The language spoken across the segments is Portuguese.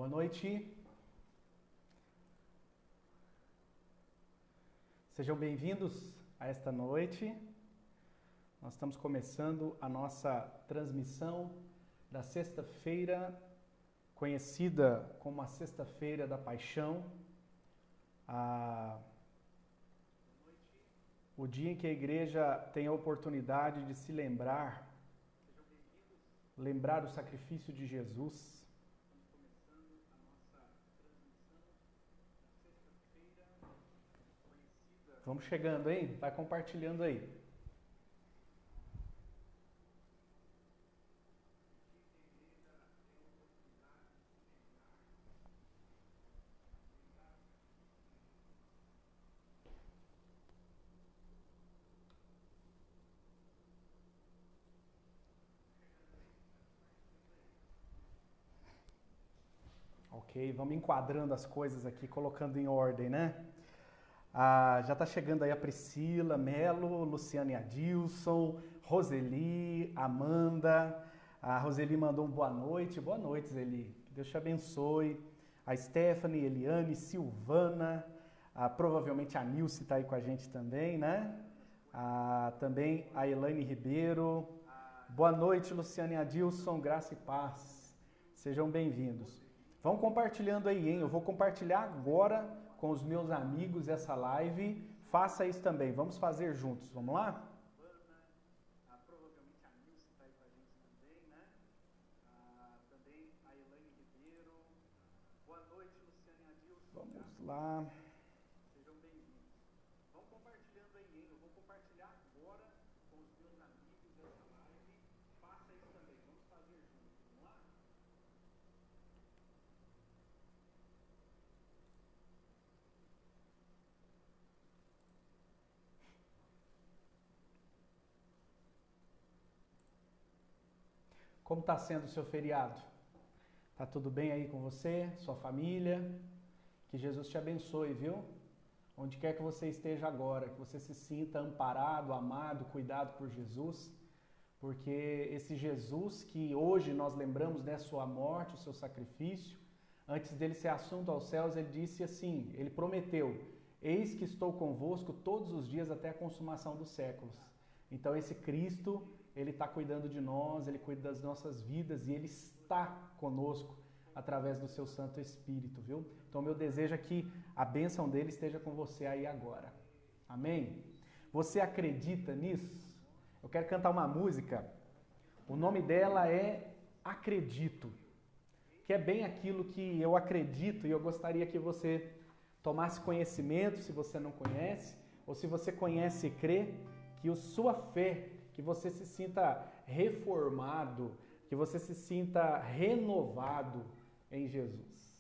Boa noite. Sejam bem-vindos a esta noite. Nós estamos começando a nossa transmissão da sexta-feira, conhecida como a Sexta-feira da Paixão. O dia em que a igreja tem a oportunidade de se lembrar do sacrifício de Jesus. Vamos chegando aí? Vai compartilhando aí. Ok, vamos enquadrando as coisas aqui, colocando em ordem, né? Já está chegando aí a Priscila, Melo, Luciane Adilson, Roseli, Amanda. A Roseli mandou um boa noite. Boa noite, Zeli. Que Deus te abençoe. A Stephanie, Eliane, Silvana. Provavelmente a Nilce está aí com a gente também, né? Também a Elaine Ribeiro. Boa noite, Luciane Adilson. Graça e paz. Sejam bem-vindos. Vão compartilhando aí, hein? Eu vou compartilhar agora com os meus amigos essa live. Faça isso também. Vamos fazer juntos. Vamos lá? Provavelmente a Nilce está aí com a gente também, né? Também a Elaine Ribeiro. Boa noite, Luciane Adilson. Vamos lá. Sejam bem-vindos. Vão compartilhando aí, hein? Eu vou compartilhar agora com os meus amigos essa live. Faça isso também. Vamos fazer juntos. Vamos lá? Como está sendo o seu feriado? Tá tudo bem aí com você, sua família? Que Jesus te abençoe, viu? Onde quer que você esteja agora, que você se sinta amparado, amado, cuidado por Jesus, porque esse Jesus que hoje nós lembramos, né, sua morte, o seu sacrifício, antes dele ser assunto aos céus, ele disse assim, ele prometeu, eis que estou convosco todos os dias até a consumação dos séculos. Então esse Cristo, ele está cuidando de nós, ele cuida das nossas vidas e ele está conosco através do seu Santo Espírito, viu? Então meu desejo é que a bênção dele esteja com você aí agora. Amém? Você acredita nisso? Eu quero cantar uma música, o nome dela é Acredito, que é bem aquilo que eu acredito e eu gostaria que você tomasse conhecimento, se você não conhece, ou se você conhece e crê, que a sua fé, que você se sinta reformado, que você se sinta renovado em Jesus.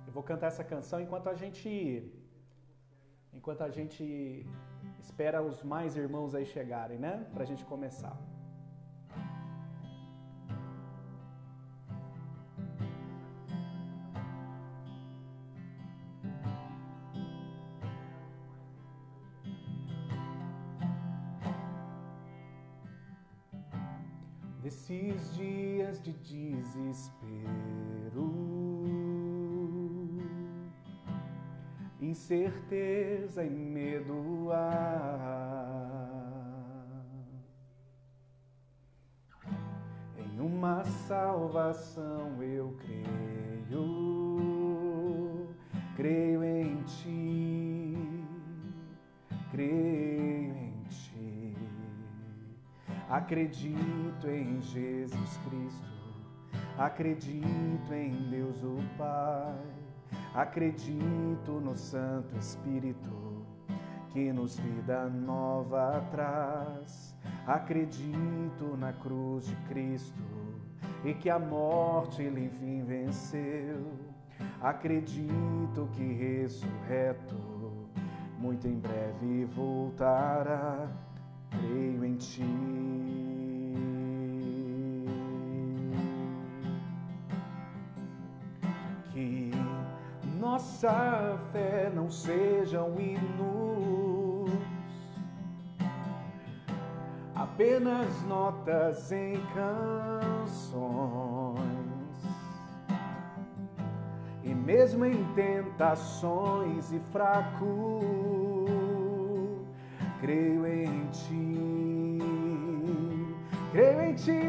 Eu vou cantar essa canção enquanto a gente espera os mais irmãos aí chegarem, né? Pra gente começar. Nesses dias de desespero, incerteza e medo em uma salvação eu creio em ti, creio em ti. Acredito em Jesus Cristo, acredito em Deus o Pai, acredito no Santo Espírito, que nos vida nova traz. Acredito na cruz de Cristo e que a morte ele enfim venceu. Acredito que ressurreto muito em breve voltará. Creio em ti. Que nossa fé não sejam hinos apenas notas em canções. E mesmo em tentações e fraco, creio em ti, creio em ti.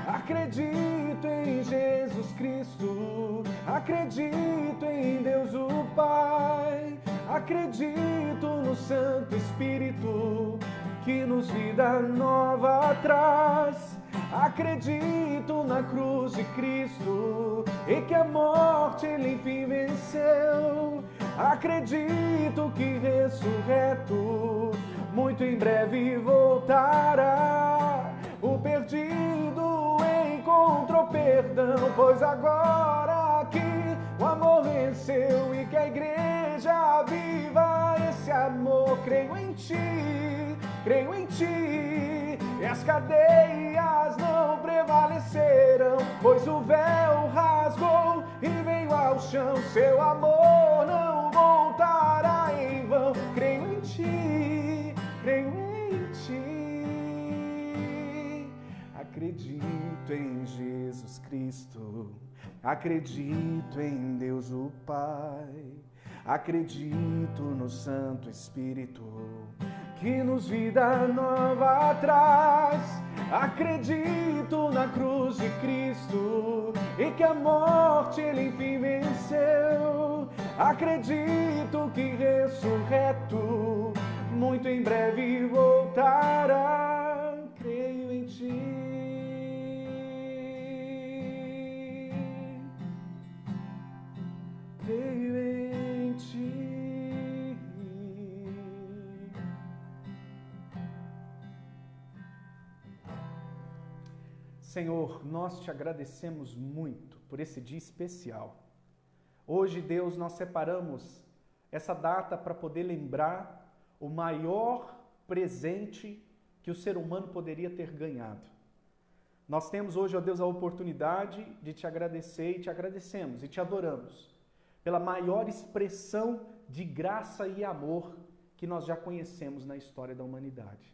Acredito em Jesus Cristo, acredito em Deus o Pai, acredito no Santo Espírito que nos vida nova traz. Acredito na cruz de Cristo e que a morte Ele enfim venceu. Acredito que ressurreto muito em breve voltará. O perdido encontrou perdão, pois agora aqui o amor venceu e que a igreja viva esse amor. Creio em ti, creio em ti, e as cadeias não prevaleceram, pois o véu rasgou e veio ao chão. Seu amor não voltará em vão. Creio em ti, creio em ti. Acredito em Jesus Cristo, acredito em Deus o Pai, acredito no Santo Espírito que nos vida nova traz. Acredito na cruz de Cristo e que a morte Ele enfim venceu. Acredito que ressurreto muito em breve voltará. Creio em ti, creio em ti. Senhor, nós te agradecemos muito por esse dia especial. Hoje, Deus, nós separamos essa data para poder lembrar o maior presente que o ser humano poderia ter ganhado. Nós temos hoje, ó Deus, a oportunidade de te agradecer e te agradecemos e te adoramos pela maior expressão de graça e amor que nós já conhecemos na história da humanidade.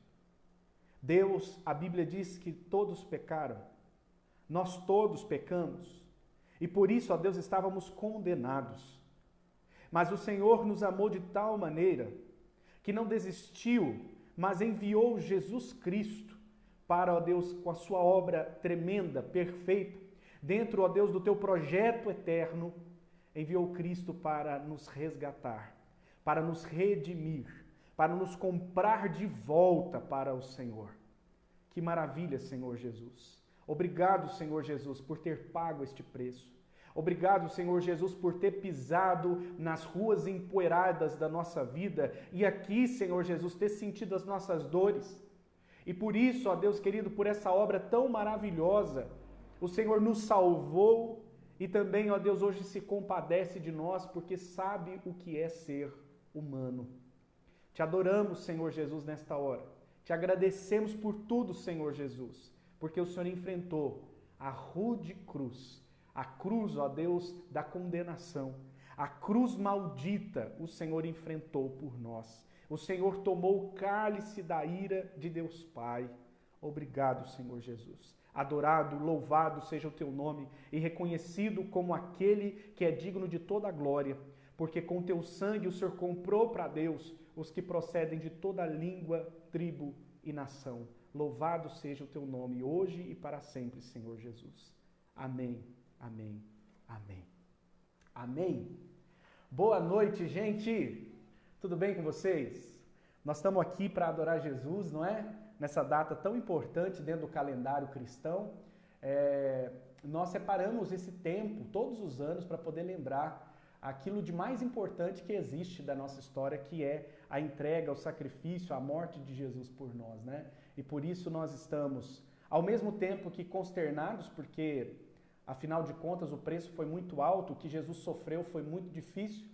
Deus, a Bíblia diz que todos pecaram, nós todos pecamos, e por isso, ó Deus, estávamos condenados. Mas o Senhor nos amou de tal maneira que não desistiu, mas enviou Jesus Cristo para, ó Deus, com a sua obra tremenda, perfeita, dentro, ó Deus, do teu projeto eterno, enviou Cristo para nos resgatar, para nos redimir, para nos comprar de volta para o Senhor. Que maravilha, Senhor Jesus. Obrigado, Senhor Jesus, por ter pago este preço. Obrigado, Senhor Jesus, por ter pisado nas ruas empoeiradas da nossa vida e aqui, Senhor Jesus, ter sentido as nossas dores. E por isso, ó Deus querido, por essa obra tão maravilhosa, o Senhor nos salvou e também, ó Deus, hoje se compadece de nós porque sabe o que é ser humano. Te adoramos, Senhor Jesus, nesta hora. Te agradecemos por tudo, Senhor Jesus, porque o Senhor enfrentou a rude cruz, a cruz, ó Deus, da condenação, a cruz maldita, o Senhor enfrentou por nós. O Senhor tomou o cálice da ira de Deus Pai. Obrigado, Senhor Jesus. Adorado, louvado seja o teu nome e reconhecido como aquele que é digno de toda a glória, porque com teu sangue o Senhor comprou para Deus os que procedem de toda língua, tribo e nação. Louvado seja o teu nome, hoje e para sempre, Senhor Jesus. Amém, amém, amém. Amém. Boa noite, gente. Tudo bem com vocês? Nós estamos aqui para adorar Jesus, não é? Nessa data tão importante dentro do calendário cristão. Nós separamos esse tempo, todos os anos, para poder lembrar aquilo de mais importante que existe da nossa história, que é a entrega, o sacrifício, a morte de Jesus por nós, né? E por isso nós estamos, ao mesmo tempo que consternados, porque, afinal de contas, o preço foi muito alto, o que Jesus sofreu foi muito difícil,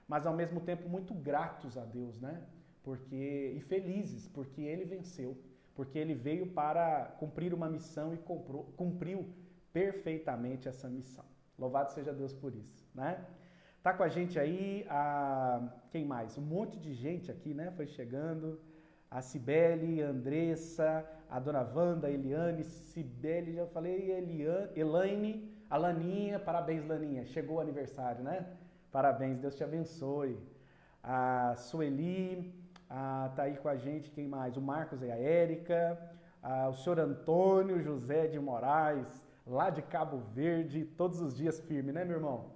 mas ao mesmo tempo muito gratos a Deus, né? E felizes, porque Ele venceu, porque Ele veio para cumprir uma missão e cumpriu perfeitamente essa missão. Louvado seja Deus por isso, né? Tá com a gente aí, quem mais? Um monte de gente aqui, né? Foi chegando. a Cibele, a Andressa, a Dona Wanda, a Eliane, Cibele, já falei, Elaine, a Laninha, parabéns Laninha, chegou o aniversário, né? Parabéns, Deus te abençoe. A Sueli, tá aí com a gente, quem mais? O Marcos e a Érica, o senhor Antônio José de Moraes, lá de Cabo Verde, todos os dias firme, né, meu irmão?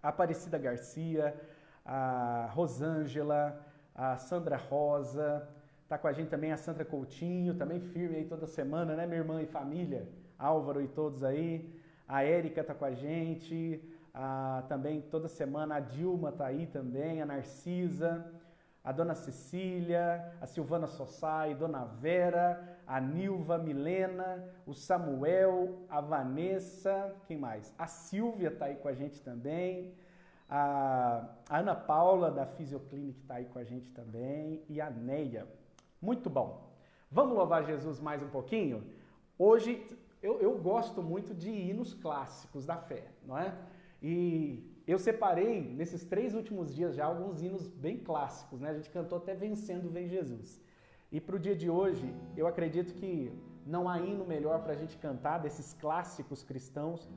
A Aparecida Garcia, a Rosângela, a Sandra Rosa, tá com a gente também a Sandra Coutinho, também firme aí toda semana, né, minha irmã e família? Álvaro e todos aí. A Érica tá com a gente, também toda semana a Dilma tá aí também, a Narcisa, a Dona Cecília, a Silvana Sossai, Dona Vera, a Nilva, Milena, o Samuel, a Vanessa, quem mais? A Silvia tá aí com a gente também, a Ana Paula da Fisioclinic tá aí com a gente também e a Neia. Muito bom. Vamos louvar Jesus mais um pouquinho? Hoje eu gosto muito de hinos clássicos da fé, não é? E eu separei, nesses 3 últimos dias já, alguns hinos bem clássicos, né? A gente cantou até Vencendo Vem Jesus. E para o dia de hoje, eu acredito que não há hino melhor para a gente cantar desses clássicos cristãos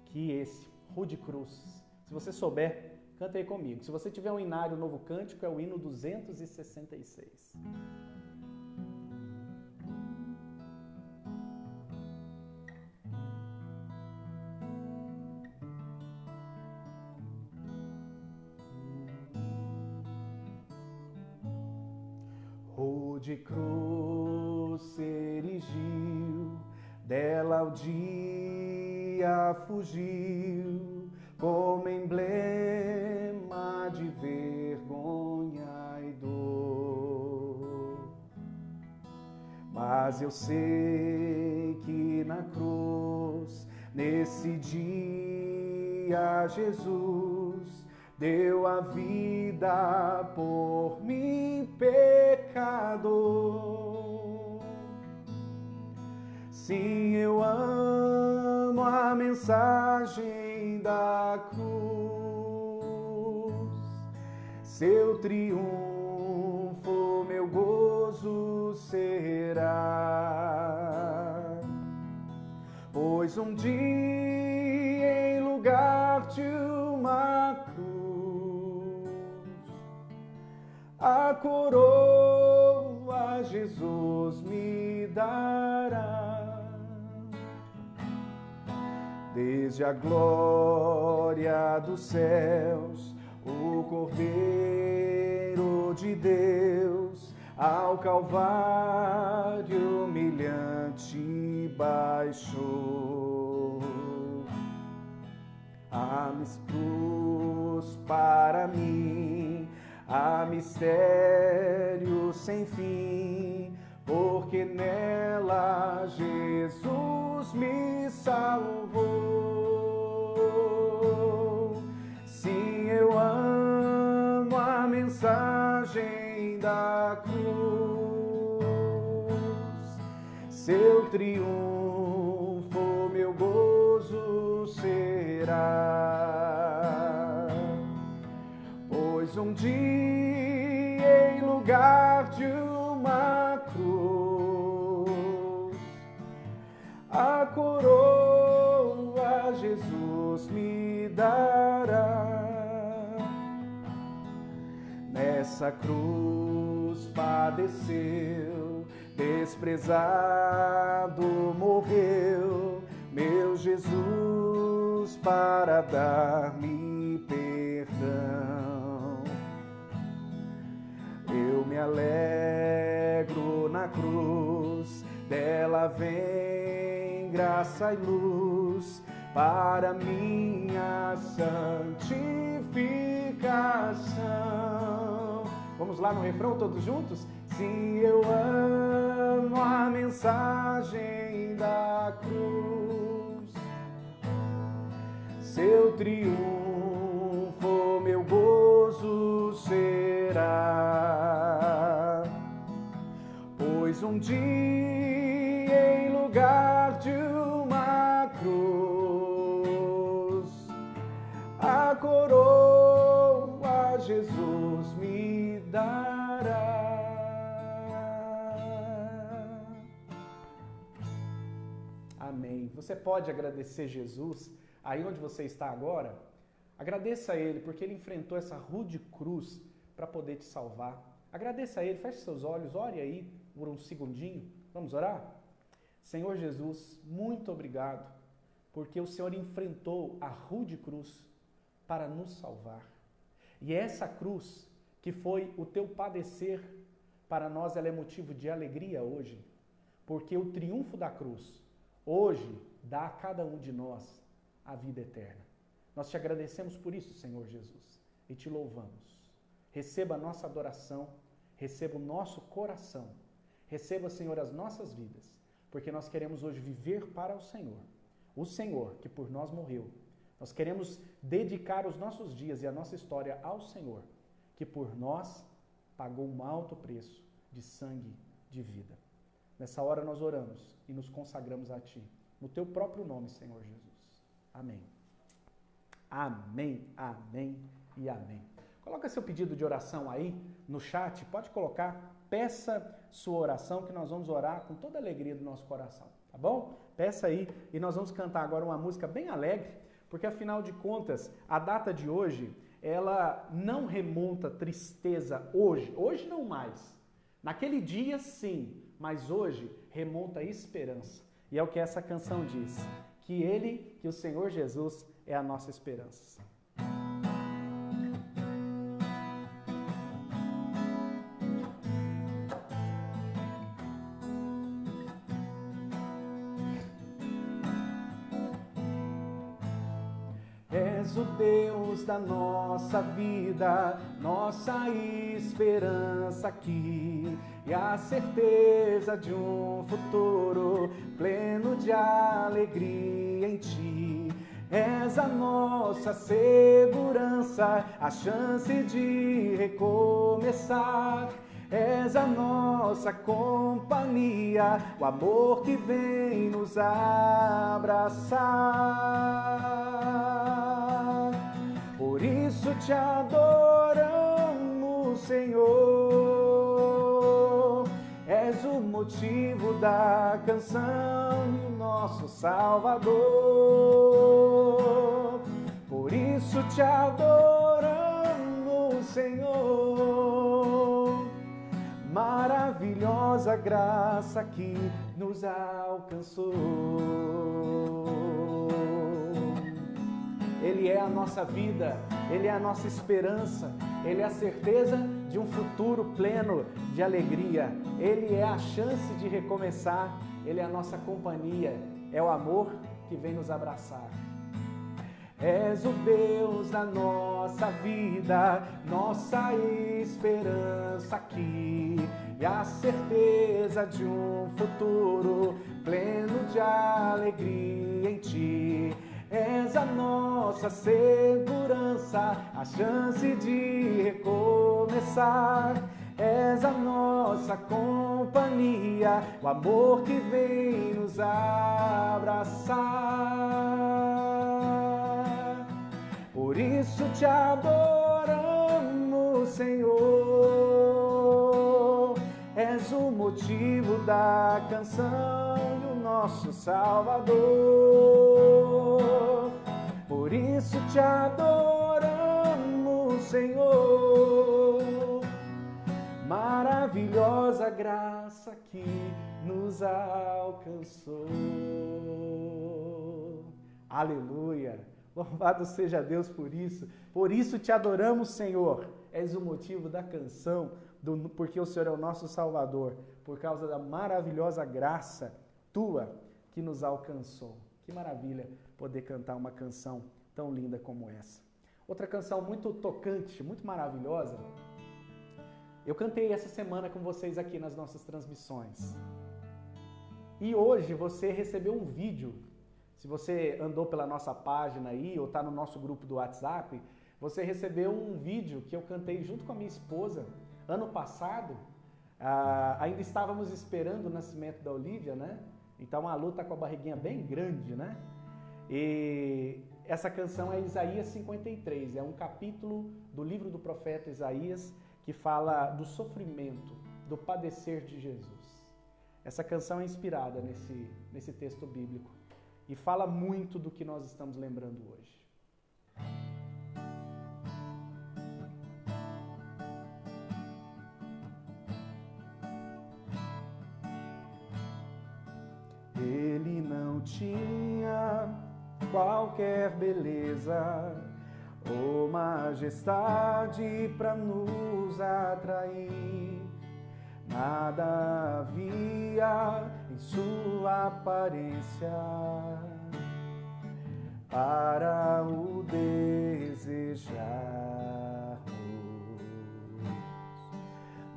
que esse, Rude Cruz. Se você souber, canta aí comigo. Se você tiver um inário novo cântico, é o hino 266. Rude cruz se erigiu, dela o dia fugiu, como emblema de vergonha e dor. Mas eu sei que na cruz, nesse dia, Jesus deu a vida por mim, pecador. Sim, eu amo a mensagem da cruz, seu triunfo, meu gozo será. Pois um dia, em lugar de uma cruz, a coroa Jesus me dará. Desde a glória dos céus, o Cordeiro de Deus, ao Calvário humilhante baixou. A cruz para mim, há mistério sem fim, porque nela Jesus me salvou. Sim, eu amo a mensagem da cruz, seu triunfo, meu gozo será. Pois um dia, em lugar de uma cruz, a coroa Jesus me dará. Nessa cruz padeceu, desprezado morreu, meu Jesus para dar-me perdão. Eu me alegro na cruz, dela vem graça e luz para minha santificação. Vamos lá no refrão todos juntos? Sim, eu amo a mensagem da cruz, seu triunfo, meu gozo será. Pois um dia, em lugar de uma cruz, a coroa Jesus me dará. você pode agradecer Jesus aí onde você está agora? Agradeça a Ele, porque Ele enfrentou essa rude cruz para poder te salvar. Agradeça a Ele, feche seus olhos, ore aí por um segundinho. Vamos orar? Senhor Jesus, muito obrigado, porque o Senhor enfrentou a rude cruz para nos salvar. E essa cruz, que foi o teu padecer, para nós ela é motivo de alegria hoje, porque o triunfo da cruz, hoje, dá a cada um de nós a vida eterna. Nós te agradecemos por isso, Senhor Jesus, e te louvamos. Receba a nossa adoração, receba o nosso coração, receba, Senhor, as nossas vidas, porque nós queremos hoje viver para o Senhor que por nós morreu. Nós queremos dedicar os nossos dias e a nossa história ao Senhor, que por nós pagou um alto preço de sangue, de vida. Nessa hora nós oramos e nos consagramos a Ti, no Teu próprio nome, Senhor Jesus. Amém. Amém, amém e amém. Coloca seu pedido de oração aí no chat, pode colocar, peça sua oração que nós vamos orar com toda a alegria do nosso coração, tá bom? Peça aí e nós vamos cantar agora uma música bem alegre, porque afinal de contas, a data de hoje, ela não remonta tristeza hoje não mais. Naquele dia sim, mas hoje remonta esperança. E é o que essa canção diz, que o Senhor Jesus é a nossa esperança. És o Deus da nossa vida, nossa esperança aqui, e a certeza de um futuro pleno de alegria em Ti. És a nossa segurança, a chance de recomeçar. És a nossa companhia, o amor que vem nos abraçar. Por isso te adoramos, Senhor. És o motivo da canção e o nosso Salvador. Por isso te adoramos, Senhor. Maravilhosa graça que nos alcançou. Ele é a nossa vida, Ele é a nossa esperança, Ele é a certeza de um futuro pleno de alegria. Ele é a chance de recomeçar, Ele é a nossa companhia, é o amor que vem nos abraçar. És o Deus da nossa vida, nossa esperança aqui, e a certeza de um futuro pleno de alegria em Ti. És a nossa segurança, a chance de recomeçar. És a nossa companhia, o amor que vem nos abraçar. Por isso te adoramos, Senhor. És o motivo da canção e o nosso Salvador. Por isso te adoramos, Senhor. Maravilhosa graça que nos alcançou. Aleluia! Louvado seja Deus por isso. Por isso te adoramos, Senhor. És o motivo da canção, porque o Senhor é o nosso Salvador, por causa da maravilhosa graça Tua que nos alcançou. Que maravilha poder cantar uma canção tão linda como essa. Outra canção muito tocante, muito maravilhosa, eu cantei essa semana com vocês aqui nas nossas transmissões. E hoje você recebeu um vídeo. Se você andou pela nossa página aí, ou está no nosso grupo do WhatsApp, você recebeu um vídeo que eu cantei junto com a minha esposa. Ano passado, ainda estávamos esperando o nascimento da Olivia, né? Então a Lu está com a barriguinha bem grande, né? E essa canção é Isaías 53, é um capítulo do livro do profeta Isaías que fala do sofrimento, do padecer de Jesus. Essa canção é inspirada nesse texto bíblico. e fala muito do que nós estamos lembrando hoje. Ele não tinha qualquer beleza ou majestade para nos atrair. Nada havia em sua aparência para o desejarmos,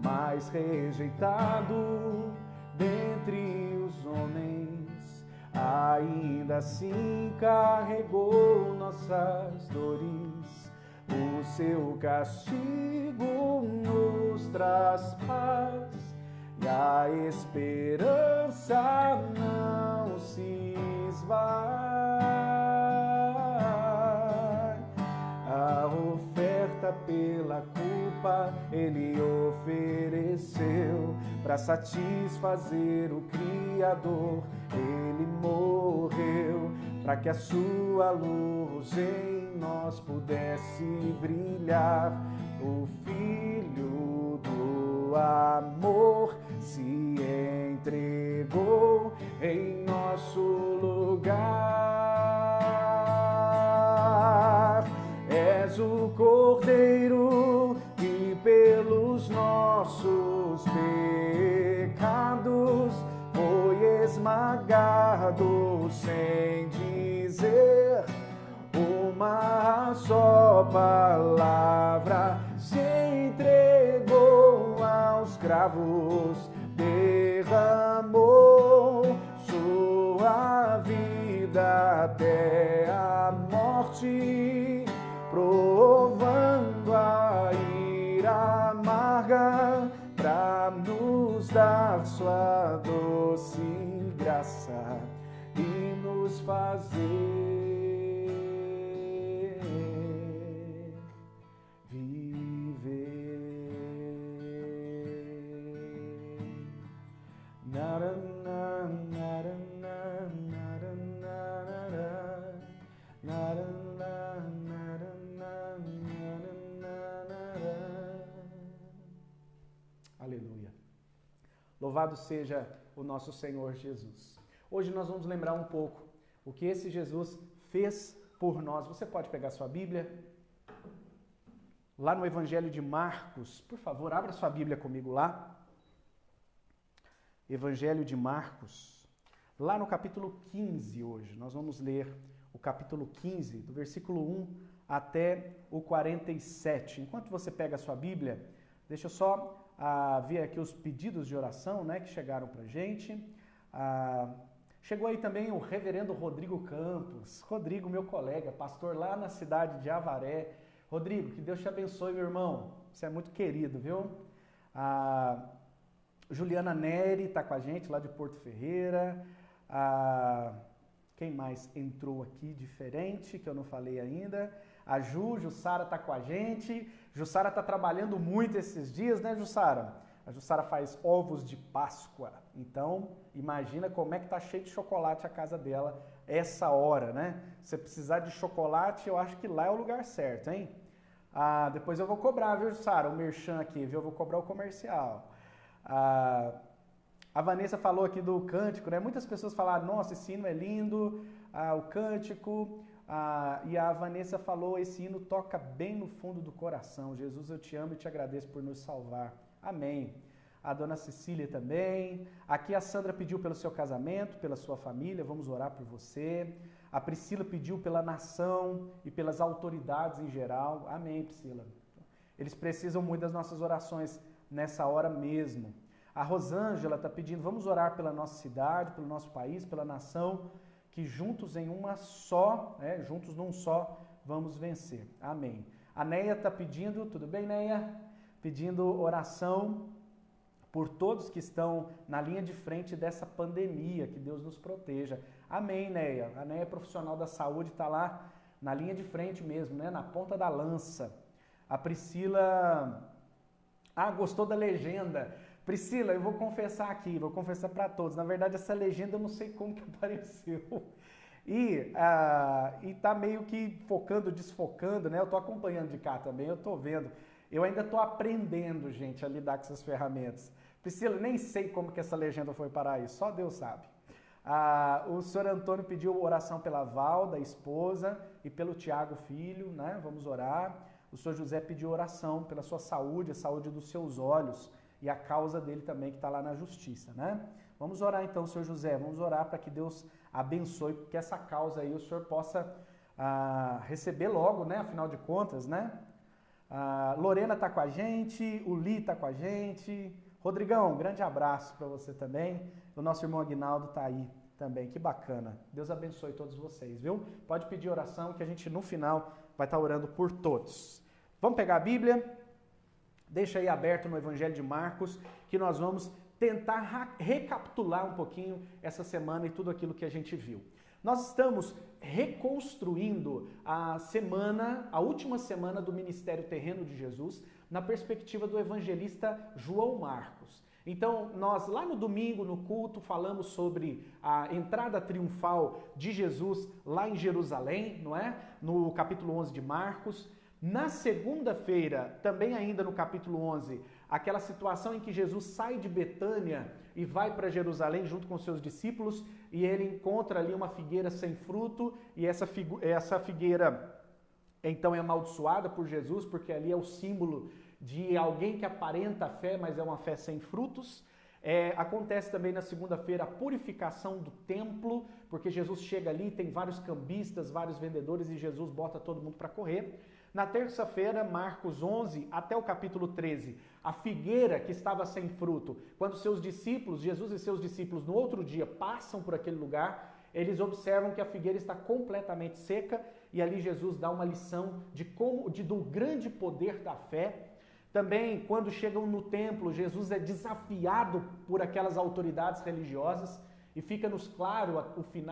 mas rejeitado dentre os homens, ainda assim carregou nossas dores. O seu castigo nos traz paz e a esperança não se esvai. A oferta pela culpa ele ofereceu para satisfazer o Criador. Ele morreu para que a sua luz em nós pudesse brilhar. O Filho do amor se entregou em nosso lugar. És o Cordeiro que pelos nossos pecados foi esmagado sem dizer uma só palavra. Se entregou aos cravos, derramou sua vida até a morte, provando a ira amarga para nos dar sua doce graça e nos fazer Aleluia. Louvado seja o nosso Senhor Jesus. Hoje nós vamos lembrar um pouco o que esse Jesus fez por nós. Você pode pegar sua Bíblia? Lá no Evangelho de Marcos, por favor, abra sua Bíblia comigo lá. Evangelho de Marcos, lá no capítulo 15 hoje. Nós vamos ler o capítulo 15, do versículo 1 até o 47. Enquanto você pega a sua Bíblia, deixa eu só ver aqui os pedidos de oração, né, que chegaram pra gente. Chegou aí também o reverendo Rodrigo Campos. Rodrigo, meu colega, pastor lá na cidade de Avaré. Rodrigo, que Deus te abençoe, meu irmão. Você é muito querido, viu? Juliana Neri está com a gente, lá de Porto Ferreira. Quem mais entrou aqui diferente, que eu não falei ainda? A Jussara está com a gente. Jussara está trabalhando muito esses dias, né, Jussara? A Jussara faz ovos de Páscoa. Então, imagina como é que tá cheio de chocolate a casa dela essa hora, né? Se você precisar de chocolate, eu acho que lá é o lugar certo, hein? Depois eu vou cobrar, viu, Jussara? O merchan aqui, viu? Eu vou cobrar o comercial. A Vanessa falou aqui do cântico, né? Muitas pessoas falaram, nossa, esse hino é lindo, o cântico. E a Vanessa falou, esse hino toca bem no fundo do coração. Jesus, eu te amo e te agradeço por nos salvar. Amém. A dona Cecília também. Aqui a Sandra pediu pelo seu casamento, pela sua família, vamos orar por você. A Priscila pediu pela nação e pelas autoridades em geral. Amém, Priscila. Eles precisam muito das nossas orações nessa hora mesmo. A Rosângela está pedindo, vamos orar pela nossa cidade, pelo nosso país, pela nação, que juntos em uma só, juntos num só, vamos vencer. Amém. A Neia está pedindo, tudo bem, Neia? Pedindo oração por todos que estão na linha de frente dessa pandemia, que Deus nos proteja. Amém, Neia. A Neia é profissional da saúde, está lá na linha de frente mesmo, né? Na ponta da lança. A Priscila... gostou da legenda. Priscila, eu vou confessar aqui, vou confessar para todos. Na verdade, essa legenda eu não sei como que apareceu. E tá meio que focando, desfocando, né? Eu tô acompanhando de cá também, eu tô vendo. Eu ainda tô aprendendo, gente, a lidar com essas ferramentas. Priscila, nem sei como que essa legenda foi parar aí, só Deus sabe. O senhor Antônio pediu oração pela Valda, esposa, e pelo Tiago, filho, né? Vamos orar. O senhor José pediu oração pela sua saúde, a saúde dos seus olhos e a causa dele também que está lá na justiça, né? Vamos orar então, senhor José, vamos orar para que Deus abençoe, porque essa causa aí o senhor possa receber logo, né? Afinal de contas, né? Lorena está com a gente, o Li está com a gente. Rodrigão, um grande abraço para você também. O nosso irmão Aguinaldo está aí também, que bacana. Deus abençoe todos vocês, viu? Pode pedir oração que a gente no final vai estar orando por todos. Vamos pegar a Bíblia? Deixa aí aberto no Evangelho de Marcos, que nós vamos tentar recapitular um pouquinho essa semana e tudo aquilo que a gente viu. Nós estamos reconstruindo a última semana do ministério terreno de Jesus, na perspectiva do evangelista João Marcos. Então, nós lá no domingo, no culto, falamos sobre a entrada triunfal de Jesus lá em Jerusalém, não é? No capítulo 11 de Marcos. Na segunda-feira, também ainda no capítulo 11, aquela situação em que Jesus sai de Betânia e vai para Jerusalém junto com seus discípulos e ele encontra ali uma figueira sem fruto e essa figueira então é amaldiçoada por Jesus porque ali é o símbolo de alguém que aparenta a fé, mas é uma fé sem frutos. Acontece também na segunda-feira a purificação do templo, porque Jesus chega ali, tem vários cambistas, vários vendedores e Jesus bota todo mundo para correr. Na terça-feira, Marcos 11 até o capítulo 13, a figueira que estava sem fruto, quando seus discípulos, Jesus e seus discípulos no outro dia passam por aquele lugar, eles observam que a figueira está completamente seca e ali Jesus dá uma lição do grande poder da fé. Também, quando chegam no templo, Jesus é desafiado por aquelas autoridades religiosas e fica-nos claro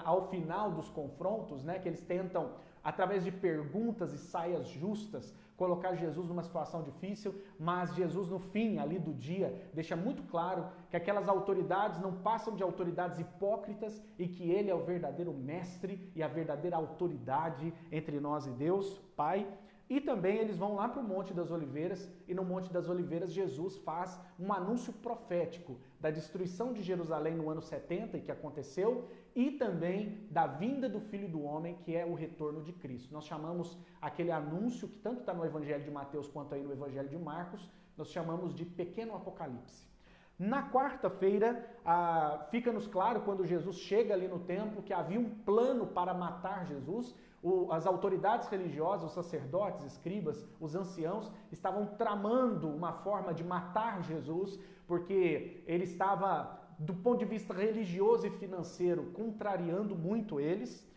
ao final dos confrontos, né, que eles tentam, através de perguntas e saias justas, colocar Jesus numa situação difícil, mas Jesus no fim ali do dia deixa muito claro que aquelas autoridades não passam de autoridades hipócritas e que ele é o verdadeiro mestre e a verdadeira autoridade entre nós e Deus, Pai. E também eles vão lá para o Monte das Oliveiras e no Monte das Oliveiras Jesus faz um anúncio profético da destruição de Jerusalém no ano 70, que aconteceu, e também da vinda do Filho do Homem, que é o retorno de Cristo. Nós chamamos aquele anúncio, que tanto está no Evangelho de Mateus quanto aí no Evangelho de Marcos, nós chamamos de pequeno Apocalipse. Na quarta-feira, fica-nos claro, quando Jesus chega ali no templo, que havia um plano para matar Jesus. As autoridades religiosas, os sacerdotes, escribas, os anciãos, estavam tramando uma forma de matar Jesus, porque ele estava, do ponto de vista religioso e financeiro, contrariando muito eles.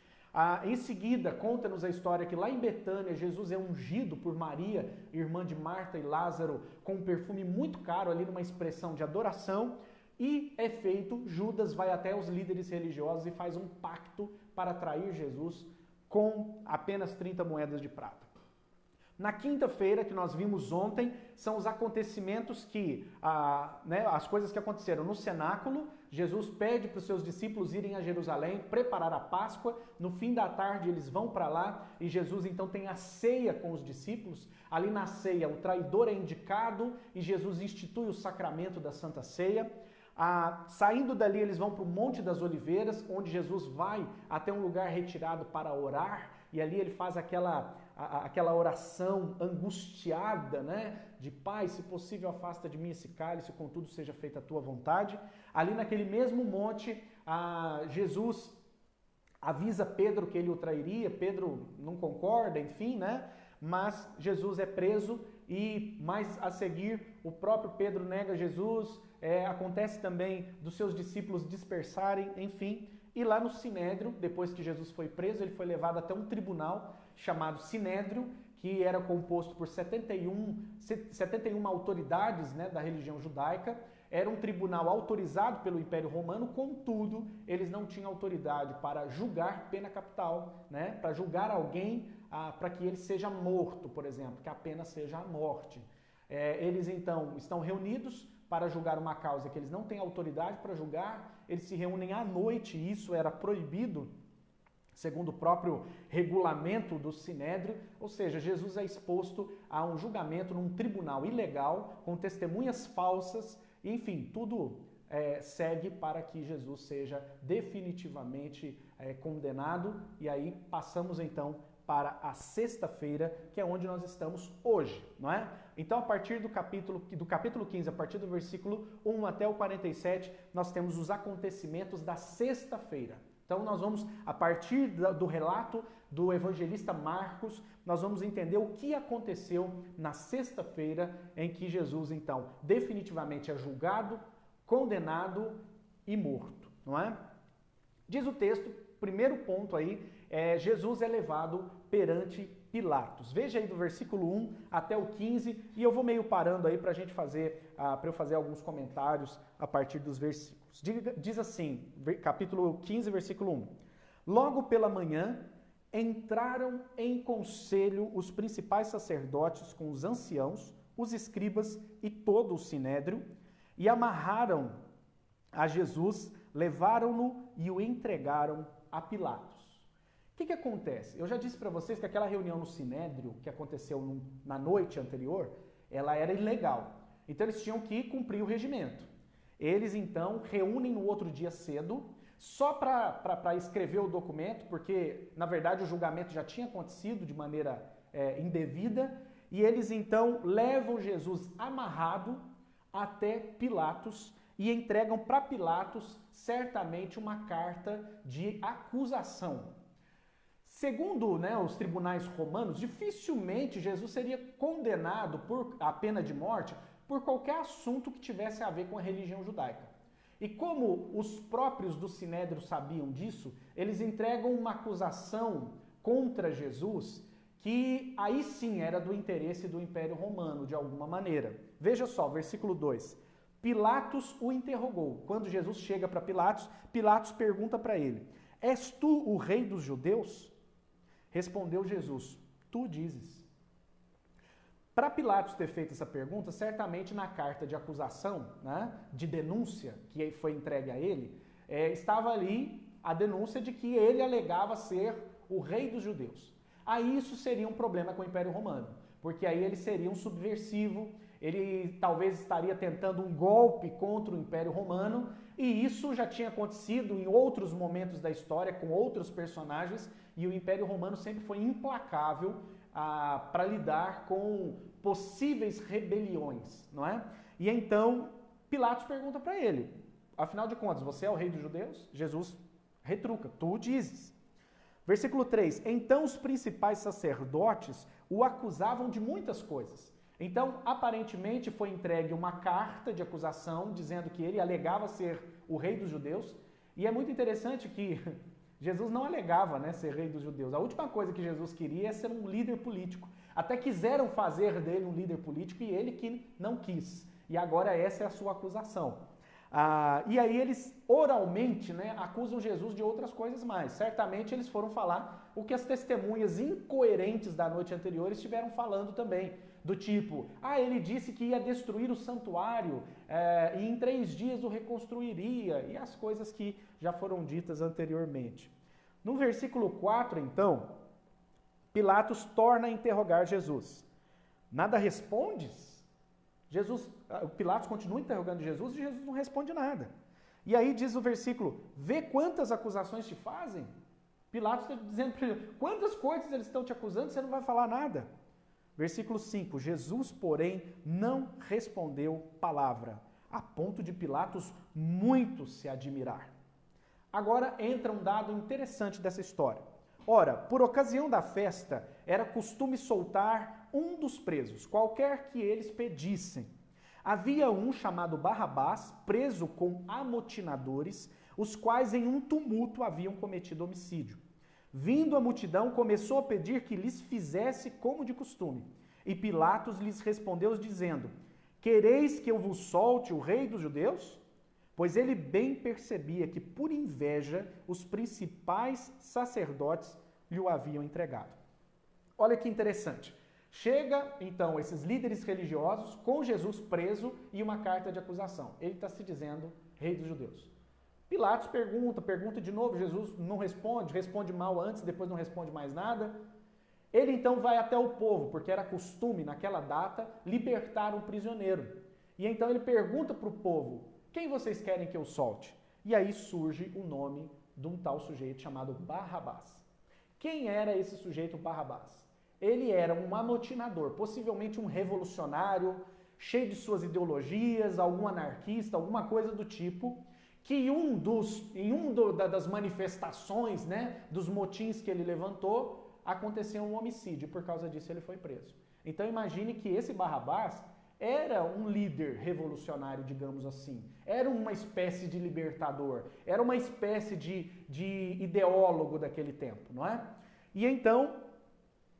Em seguida, conta-nos a história que lá em Betânia, Jesus é ungido por Maria, irmã de Marta e Lázaro, com um perfume muito caro ali numa expressão de adoração, e Judas vai até os líderes religiosos e faz um pacto para trair Jesus com apenas 30 moedas de prata. Na quinta-feira, que nós vimos ontem, são os acontecimentos as coisas que aconteceram no cenáculo. Jesus pede para os seus discípulos irem a Jerusalém, preparar a Páscoa. No fim da tarde eles vão para lá e Jesus então tem a ceia com os discípulos. Ali na ceia o traidor é indicado e Jesus institui o sacramento da Santa Ceia. Saindo dali eles vão para o Monte das Oliveiras, onde Jesus vai até um lugar retirado para orar, e ali ele faz aquela oração angustiada, né? De Pai, se possível afasta de mim esse cálice, contudo seja feita a tua vontade. Ali naquele mesmo monte, Jesus avisa Pedro que ele o trairia, Pedro não concorda, enfim, né? Mas Jesus é preso e mais a seguir o próprio Pedro nega Jesus. Acontece também dos seus discípulos dispersarem, enfim. E lá no Sinédrio, depois que Jesus foi preso, ele foi levado até um tribunal chamado Sinédrio, que era composto por 71 autoridades, né, da religião judaica. Era um tribunal autorizado pelo Império Romano, contudo, eles não tinham autoridade para julgar pena capital, né, para julgar alguém para que ele seja morto, por exemplo, que a pena seja a morte. Eles então estão reunidos para julgar uma causa que eles não têm autoridade para julgar, eles se reúnem à noite, e isso era proibido segundo o próprio regulamento do Sinédrio, ou seja, Jesus é exposto a um julgamento num tribunal ilegal, com testemunhas falsas, enfim, tudo segue para que Jesus seja definitivamente condenado, e aí passamos então para a sexta-feira, que é onde nós estamos hoje, não é? Então, a partir do capítulo 15, a partir do versículo 1 até o 47, nós temos os acontecimentos da sexta-feira. Então, nós vamos, a partir do relato do evangelista Marcos, nós vamos entender o que aconteceu na sexta-feira, em que Jesus, então, definitivamente é julgado, condenado e morto, não é? Diz o texto, primeiro ponto aí, Jesus é levado perante Pilatos. Veja aí do versículo 1 até o 15, e eu vou meio parando aí para a gente fazer, para eu fazer alguns comentários a partir dos versículos. Diz assim, capítulo 15, versículo 1. Logo pela manhã, entraram em conselho os principais sacerdotes com os anciãos, os escribas e todo o sinédrio, e amarraram a Jesus, levaram-no e o entregaram a Pilatos. O que acontece? Eu já disse para vocês que aquela reunião no Sinédrio, que aconteceu na noite anterior, ela era ilegal. Então eles tinham que cumprir o regimento. Eles então reúnem no outro dia cedo, só para escrever o documento, porque na verdade o julgamento já tinha acontecido de maneira indevida, e eles então levam Jesus amarrado até Pilatos e entregam para Pilatos certamente uma carta de acusação. Segundo os tribunais romanos, dificilmente Jesus seria condenado por a pena de morte por qualquer assunto que tivesse a ver com a religião judaica. E como os próprios do Sinédrio sabiam disso, eles entregam uma acusação contra Jesus que aí sim era do interesse do Império Romano, de alguma maneira. Veja só, versículo 2. Pilatos o interrogou. Quando Jesus chega para Pilatos, Pilatos pergunta para ele: És tu o rei dos judeus? Respondeu Jesus: Tu dizes. Para Pilatos ter feito essa pergunta, certamente na carta de acusação, de denúncia que foi entregue a ele, estava ali a denúncia de que ele alegava ser o rei dos judeus. Aí isso seria um problema com o Império Romano, porque aí ele seria um subversivo, ele talvez estaria tentando um golpe contra o Império Romano, e isso já tinha acontecido em outros momentos da história com outros personagens, e o Império Romano sempre foi implacável para lidar com possíveis rebeliões, não é? E então Pilatos pergunta para ele: afinal de contas, você é o rei dos judeus? Jesus retruca: tu dizes. Versículo 3: Então os principais sacerdotes o acusavam de muitas coisas. Então, aparentemente, foi entregue uma carta de acusação dizendo que ele alegava ser o rei dos judeus. E é muito interessante que Jesus não alegava ser rei dos judeus. A última coisa que Jesus queria é ser um líder político. Até quiseram fazer dele um líder político e ele que não quis. E agora essa é a sua acusação. E aí eles oralmente acusam Jesus de outras coisas mais. Certamente eles foram falar o que as testemunhas incoerentes da noite anterior estiveram falando também. Do tipo, ele disse que ia destruir o santuário e em 3 dias o reconstruiria. E as coisas que já foram ditas anteriormente. No versículo 4, então, Pilatos torna a interrogar Jesus. Nada respondes? Pilatos continua interrogando Jesus e Jesus não responde nada. E aí diz o versículo: vê quantas acusações te fazem? Pilatos está dizendo para ele: quantas coisas eles estão te acusando, você não vai falar nada. Versículo 5, Jesus, porém, não respondeu palavra, a ponto de Pilatos muito se admirar. Agora entra um dado interessante dessa história. Ora, por ocasião da festa, era costume soltar um dos presos, qualquer que eles pedissem. Havia um chamado Barrabás, preso com amotinadores, os quais em um tumulto haviam cometido homicídio. Vindo a multidão, começou a pedir que lhes fizesse como de costume. E Pilatos lhes respondeu dizendo: quereis que eu vos solte o rei dos judeus? Pois ele bem percebia que por inveja os principais sacerdotes lhe o haviam entregado. Olha que interessante. Chega, então, esses líderes religiosos com Jesus preso e uma carta de acusação. Ele está se dizendo rei dos judeus. Pilatos pergunta de novo, Jesus não responde, responde mal antes, depois não responde mais nada. Ele então vai até o povo, porque era costume naquela data libertar um prisioneiro. E então ele pergunta para o povo, quem vocês querem que eu solte? E aí surge o nome de um tal sujeito chamado Barrabás. Quem era esse sujeito Barrabás? Ele era um amotinador, possivelmente um revolucionário, cheio de suas ideologias, algum anarquista, alguma coisa do tipo, que em das manifestações, né, dos motins que ele levantou, aconteceu um homicídio, e por causa disso ele foi preso. Então imagine que esse Barrabás era um líder revolucionário, digamos assim, era uma espécie de libertador, era uma espécie de ideólogo daquele tempo, não é? E então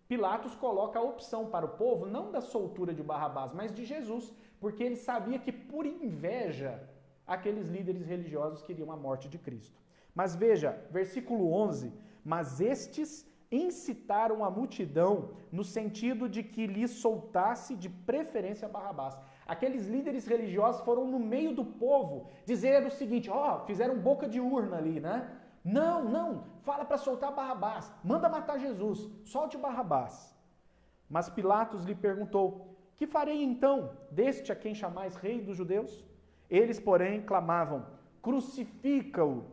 Pilatos coloca a opção para o povo, não da soltura de Barrabás, mas de Jesus, porque ele sabia que por inveja aqueles líderes religiosos queriam a morte de Cristo. Mas veja, versículo 11, mas estes incitaram a multidão no sentido de que lhe soltasse de preferência Barrabás. Aqueles líderes religiosos foram no meio do povo dizer o seguinte, fizeram boca de urna ali, né? Não, fala para soltar Barrabás, manda matar Jesus, solte Barrabás. Mas Pilatos lhe perguntou, que farei então deste a quem chamais rei dos judeus? Eles, porém, clamavam, crucifica-o.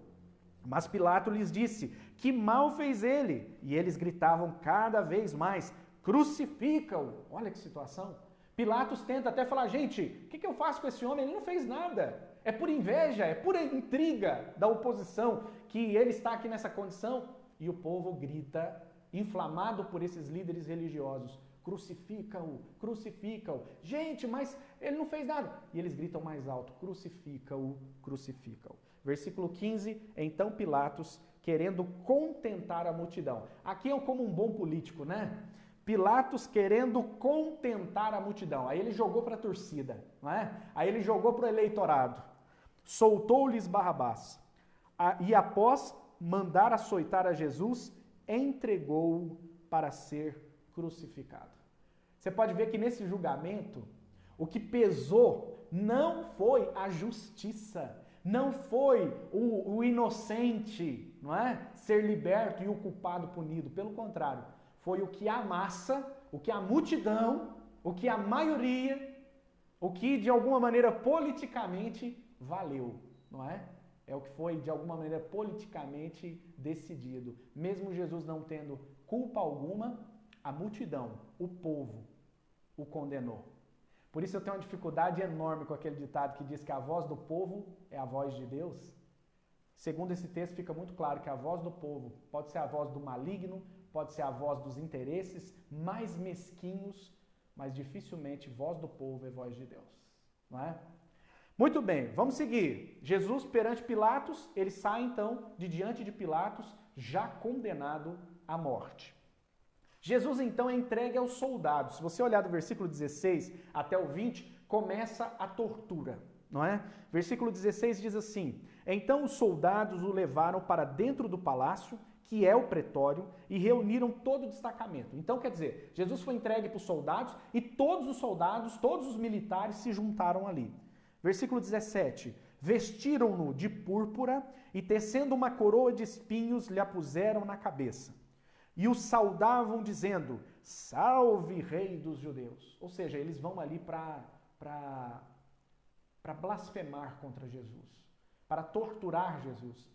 Mas Pilatos lhes disse, que mal fez ele? E eles gritavam cada vez mais, crucifica-o. Olha que situação. Pilatos tenta até falar, gente, o que eu faço com esse homem? Ele não fez nada. É por inveja, é pura intriga da oposição que ele está aqui nessa condição. E o povo grita, inflamado por esses líderes religiosos, crucifica-o, crucifica-o. Gente, mas ele não fez nada. E eles gritam mais alto, crucifica-o, crucifica-o. Versículo 15, então Pilatos, querendo contentar a multidão. Aqui é como um bom político, né? Pilatos querendo contentar a multidão. Aí ele jogou para a torcida, não é? Aí ele jogou para o eleitorado. Soltou-lhes Barrabás. E após mandar açoitar a Jesus, entregou-o para ser crucificado. Você pode ver que nesse julgamento, o que pesou não foi a justiça, não foi o inocente, não é? Ser liberto e o culpado punido. Pelo contrário, foi o que a massa, o que a multidão, o que a maioria, o que de alguma maneira politicamente valeu, não é? É o que foi de alguma maneira politicamente decidido. Mesmo Jesus não tendo culpa alguma, a multidão, o povo, o condenou. Por isso eu tenho uma dificuldade enorme com aquele ditado que diz que a voz do povo é a voz de Deus. Segundo esse texto fica muito claro que a voz do povo pode ser a voz do maligno, pode ser a voz dos interesses mais mesquinhos, mas dificilmente voz do povo é voz de Deus, não é? Muito bem, vamos seguir. Jesus perante Pilatos, ele sai então de diante de Pilatos, já condenado à morte. Jesus então é entregue aos soldados. Se você olhar do versículo 16 até o 20, começa a tortura, não é? Versículo 16 diz assim, então os soldados o levaram para dentro do palácio, que é o pretório, e reuniram todo o destacamento. Então, quer dizer, Jesus foi entregue para os soldados e todos os soldados, todos os militares se juntaram ali. Versículo 17, vestiram-no de púrpura e tecendo uma coroa de espinhos lhe a puseram na cabeça. E o saudavam dizendo, salve rei dos judeus. Ou seja, eles vão ali para blasfemar contra Jesus, para torturar Jesus,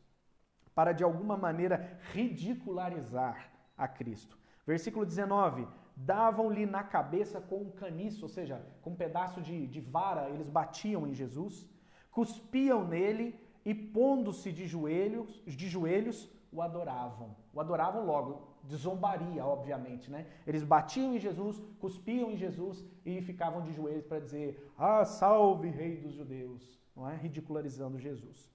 para de alguma maneira ridicularizar a Cristo. Versículo 19, davam-lhe na cabeça com um caniço, ou seja, com um pedaço de vara, eles batiam em Jesus, cuspiam nele e pondo-se de joelhos, o adoravam. O adoravam logo, de zombaria, obviamente, né? Eles batiam em Jesus, cuspiam em Jesus e ficavam de joelhos para dizer, salve rei dos judeus, não é? Ridicularizando Jesus.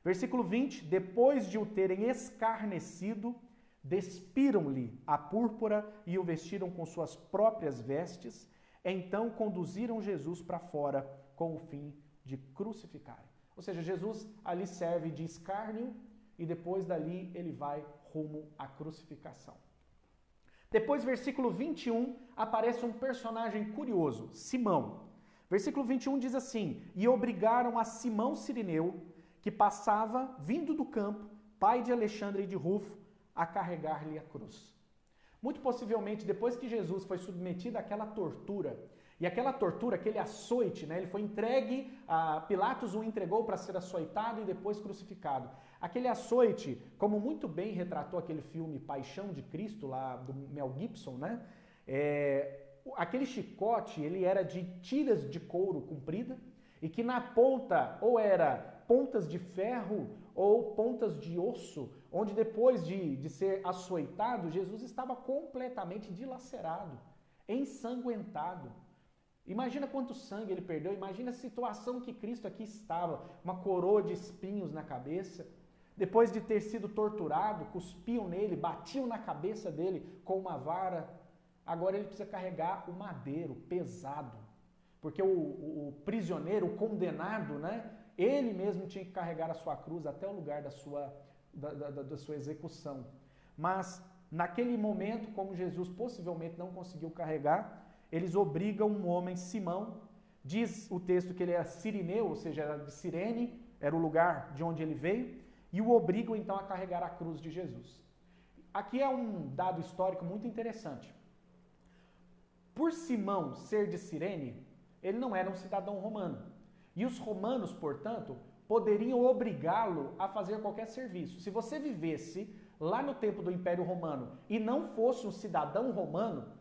Versículo 20, depois de o terem escarnecido, despiram-lhe a púrpura e o vestiram com suas próprias vestes, então conduziram Jesus para fora com o fim de crucificarem. Ou seja, Jesus ali serve de escárnio e depois dali ele vai rumo à crucificação. Depois, versículo 21, aparece um personagem curioso, Simão. Versículo 21 diz assim, e obrigaram a Simão Cirineu, que passava, vindo do campo, pai de Alexandre e de Rufo, a carregar-lhe a cruz. Muito possivelmente, depois que Jesus foi submetido àquela tortura, e aquela tortura, aquele açoite, né, ele foi entregue, Pilatos o entregou para ser açoitado e depois crucificado. Aquele açoite, como muito bem retratou aquele filme Paixão de Cristo, lá do Mel Gibson, né, aquele chicote, ele era de tiras de couro comprida, e que na ponta, ou era pontas de ferro, ou pontas de osso, onde depois de ser açoitado, Jesus estava completamente dilacerado, ensanguentado. Imagina quanto sangue ele perdeu, imagina a situação que Cristo aqui estava, uma coroa de espinhos na cabeça. Depois de ter sido torturado, cuspiam nele, batiam na cabeça dele com uma vara. Agora ele precisa carregar o madeiro pesado, porque o prisioneiro, o condenado, né, ele mesmo tinha que carregar a sua cruz até o lugar da sua execução. Mas naquele momento, como Jesus possivelmente não conseguiu carregar, eles obrigam um homem, Simão, diz o texto que ele era sirineu, ou seja, era de Cirene, era o lugar de onde ele veio, e o obrigam então a carregar a cruz de Jesus. Aqui é um dado histórico muito interessante. Por Simão ser de Cirene, ele não era um cidadão romano. E os romanos, portanto, poderiam obrigá-lo a fazer qualquer serviço. Se você vivesse lá no tempo do Império Romano e não fosse um cidadão romano,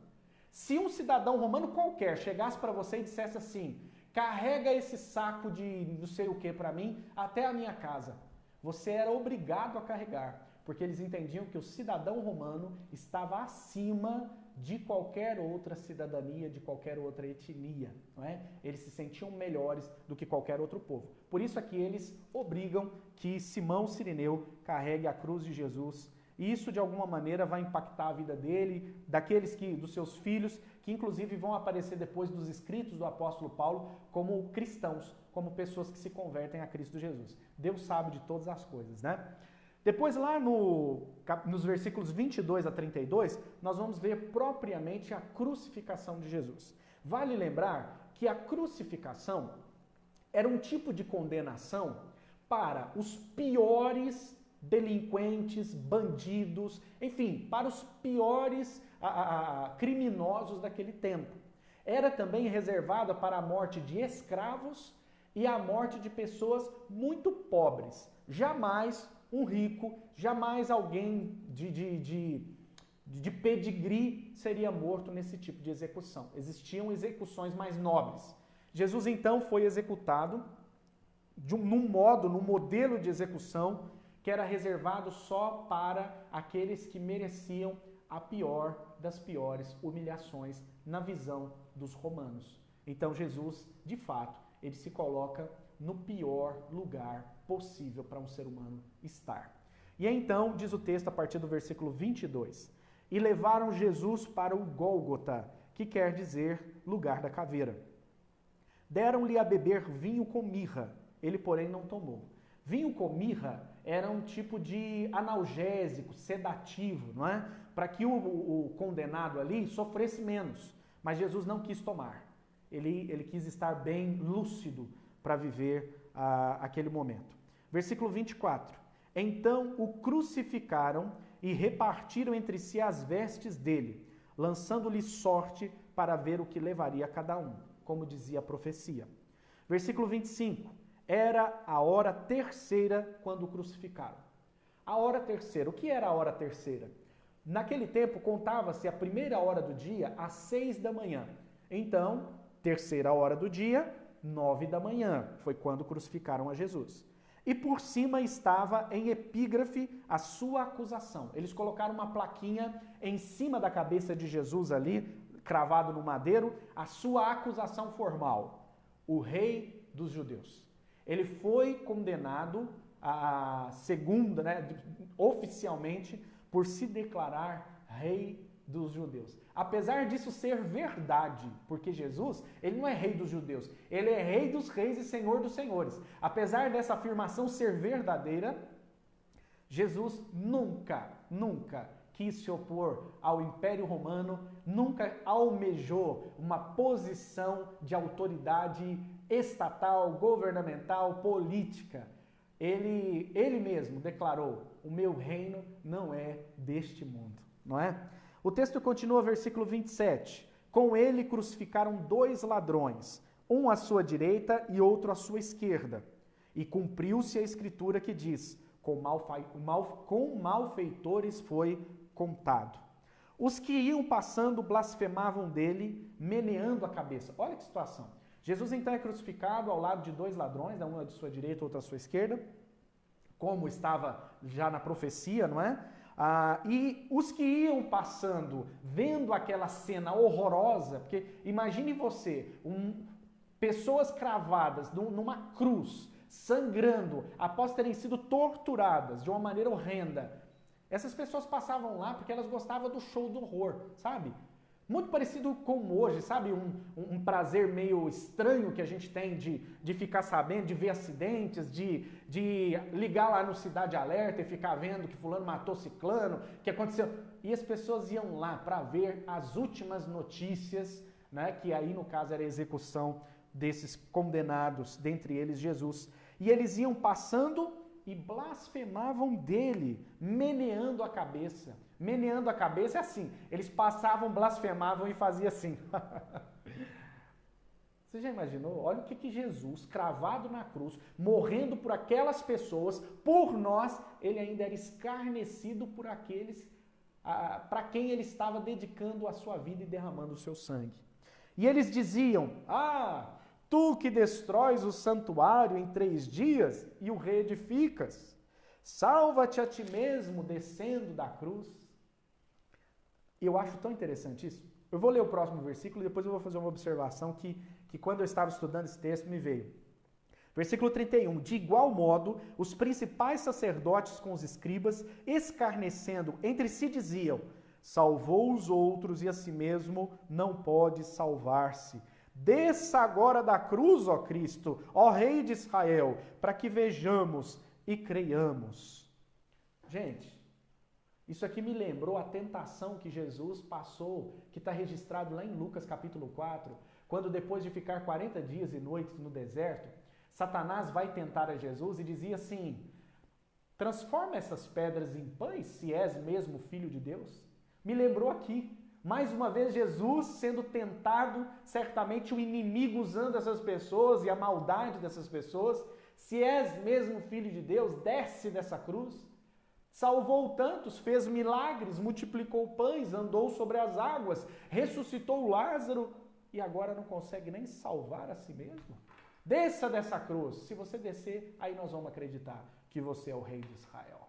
se um cidadão romano qualquer chegasse para você e dissesse assim, carrega esse saco de não sei o que para mim até a minha casa, você era obrigado a carregar, porque eles entendiam que o cidadão romano estava acima de qualquer outra cidadania, de qualquer outra etnia, não é? Eles se sentiam melhores do que qualquer outro povo. Por isso aqui eles obrigam que Simão Cireneu carregue a cruz de Jesus. E isso de alguma maneira vai impactar a vida dele, dos seus filhos, que inclusive vão aparecer depois dos escritos do apóstolo Paulo como cristãos, como pessoas que se convertem a Cristo Jesus. Deus sabe de todas as coisas, né? Depois lá nos versículos 22 a 32, nós vamos ver propriamente a crucificação de Jesus. Vale lembrar que a crucificação era um tipo de condenação para os piores delinquentes, bandidos, enfim, para os piores criminosos daquele tempo. Era também reservada para a morte de escravos e a morte de pessoas muito pobres. Jamais um rico, jamais alguém de pedigree seria morto nesse tipo de execução. Existiam execuções mais nobres. Jesus então foi executado num modelo de execução que era reservado só para aqueles que mereciam a pior das piores humilhações na visão dos romanos. Então Jesus, de fato, ele se coloca no pior lugar possível para um ser humano estar. E então, diz o texto a partir do versículo 22, e levaram Jesus para o Gólgota, que quer dizer lugar da caveira. Deram-lhe a beber vinho com mirra, ele porém não tomou. Vinho com mirra era um tipo de analgésico, sedativo, não é? Para que o condenado ali sofresse menos. Mas Jesus não quis tomar. Ele quis estar bem lúcido para viver aquele momento. Versículo 24. Então o crucificaram e repartiram entre si as vestes dele, lançando-lhe sorte para ver o que levaria cada um, como dizia a profecia. Versículo 25. Era a hora terceira quando o crucificaram. A hora terceira. O que era a hora terceira? Naquele tempo contava-se a primeira hora do dia às 6 da manhã. Então, terceira hora do dia, 9 da manhã. Foi quando crucificaram a Jesus. E por cima estava em epígrafe a sua acusação. Eles colocaram uma plaquinha em cima da cabeça de Jesus ali, cravado no madeiro, a sua acusação formal. O rei dos judeus. Ele foi condenado oficialmente, por se declarar rei dos judeus. Apesar disso ser verdade, porque Jesus, ele não é rei dos judeus, ele é rei dos reis e senhor dos senhores. Apesar dessa afirmação ser verdadeira, Jesus nunca quis se opor ao Império Romano, nunca almejou uma posição de autoridade estatal, governamental, política. ele mesmo declarou: o meu reino não é deste mundo, não é? O texto continua, versículo 27. Com ele crucificaram 2 ladrões, um à sua direita e outro à sua esquerda. E cumpriu-se a escritura que diz: com malfeitores foi contado. Os que iam passando blasfemavam dele, meneando a cabeça. Olha que situação. Jesus então é crucificado ao lado de 2 ladrões, um à sua direita e outro à sua esquerda, como estava já na profecia, não é? E os que iam passando, vendo aquela cena horrorosa, porque imagine você, pessoas cravadas numa cruz, sangrando, após terem sido torturadas de uma maneira horrenda. Essas pessoas passavam lá porque elas gostavam do show do horror, sabe? Muito parecido com hoje, sabe? Um prazer meio estranho que a gente tem de ficar sabendo, de ver acidentes, de ligar lá no Cidade Alerta e ficar vendo que fulano matou ciclano, que aconteceu. E as pessoas iam lá para ver as últimas notícias, né? Que aí no caso era a execução desses condenados, dentre eles Jesus. E eles iam passando e blasfemavam dele, meneando a cabeça. Meneando a cabeça é assim, eles passavam, blasfemavam e faziam assim. Você já imaginou? Olha o que Jesus, cravado na cruz, morrendo por aquelas pessoas, por nós, ele ainda era escarnecido por aqueles para quem ele estava dedicando a sua vida e derramando o seu sangue. E eles diziam: tu que destróis o santuário em 3 dias e o reedificas, salva-te a ti mesmo descendo da cruz. Eu acho tão interessante isso. Eu vou ler o próximo versículo e depois eu vou fazer uma observação que quando eu estava estudando esse texto me veio. Versículo 31. De igual modo, os principais sacerdotes com os escribas, escarnecendo entre si, diziam: salvou os outros e a si mesmo não pode salvar-se. Desça agora da cruz, ó Cristo, ó Rei de Israel, para que vejamos e creiamos. Gente, isso aqui me lembrou a tentação que Jesus passou, que está registrado lá em Lucas capítulo 4, quando depois de ficar 40 dias e noites no deserto, Satanás vai tentar a Jesus e dizia assim: transforma essas pedras em pães, se és mesmo filho de Deus. Me lembrou aqui, mais uma vez Jesus sendo tentado, certamente o inimigo usando essas pessoas e a maldade dessas pessoas. Se és mesmo filho de Deus, desce dessa cruz. Salvou tantos, fez milagres, multiplicou pães, andou sobre as águas, ressuscitou Lázaro e agora não consegue nem salvar a si mesmo? Desça dessa cruz. Se você descer, aí nós vamos acreditar que você é o Rei de Israel.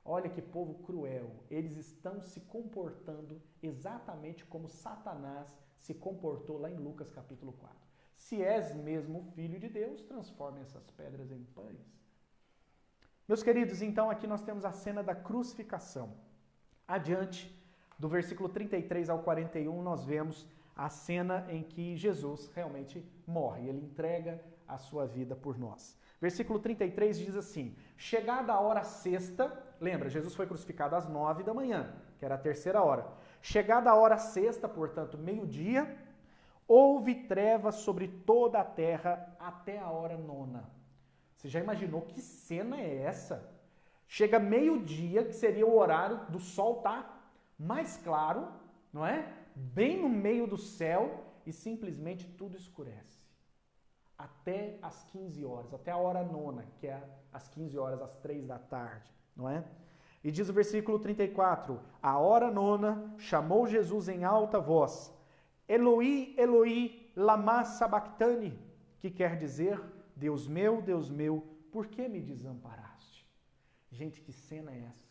Olha que povo cruel. Eles estão se comportando exatamente como Satanás se comportou lá em Lucas capítulo 4. Se és mesmo filho de Deus, transforme essas pedras em pães. Meus queridos, então aqui nós temos a cena da crucificação. Adiante, do versículo 33 ao 41, nós vemos a cena em que Jesus realmente morre. Ele entrega a sua vida por nós. Versículo 33 diz assim: chegada a hora sexta, lembra, Jesus foi crucificado às 9 da manhã, que era a 3ª hora. Chegada a hora sexta, portanto, meio-dia, houve trevas sobre toda a terra até a hora 9ª. Você já imaginou que cena é essa? Chega meio-dia, que seria o horário do sol estar mais claro, não é? Bem no meio do céu, e simplesmente tudo escurece. Até as 15 horas, até a hora 9ª, que é às 15 horas, às 3 da tarde, não é? E diz o versículo 34, a hora 9ª chamou Jesus em alta voz: Eloi, Eloi, lama sabachthani, que quer dizer: Deus meu, por que me desamparaste? Gente, que cena é essa?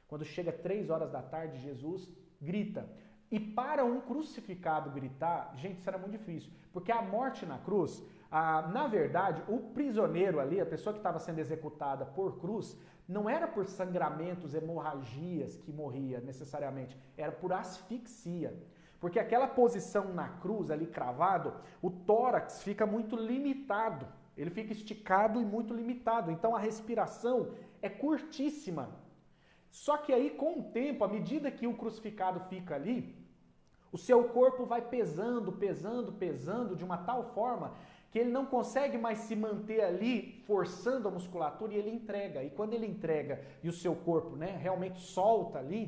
Quando chega 3 horas da tarde, Jesus grita. E para um crucificado gritar, gente, isso era muito difícil. Porque a morte na cruz, na verdade, o prisioneiro ali, a pessoa que estava sendo executada por cruz, não era por sangramentos, hemorragias que morria necessariamente, era por asfixia. Porque aquela posição na cruz, ali cravado, o tórax fica muito limitado. Ele fica esticado e muito limitado. Então a respiração é curtíssima. Só que aí, com o tempo, à medida que o crucificado fica ali, o seu corpo vai pesando de uma tal forma que ele não consegue mais se manter ali forçando a musculatura e ele entrega. E quando ele entrega e o seu corpo, né, realmente solta ali,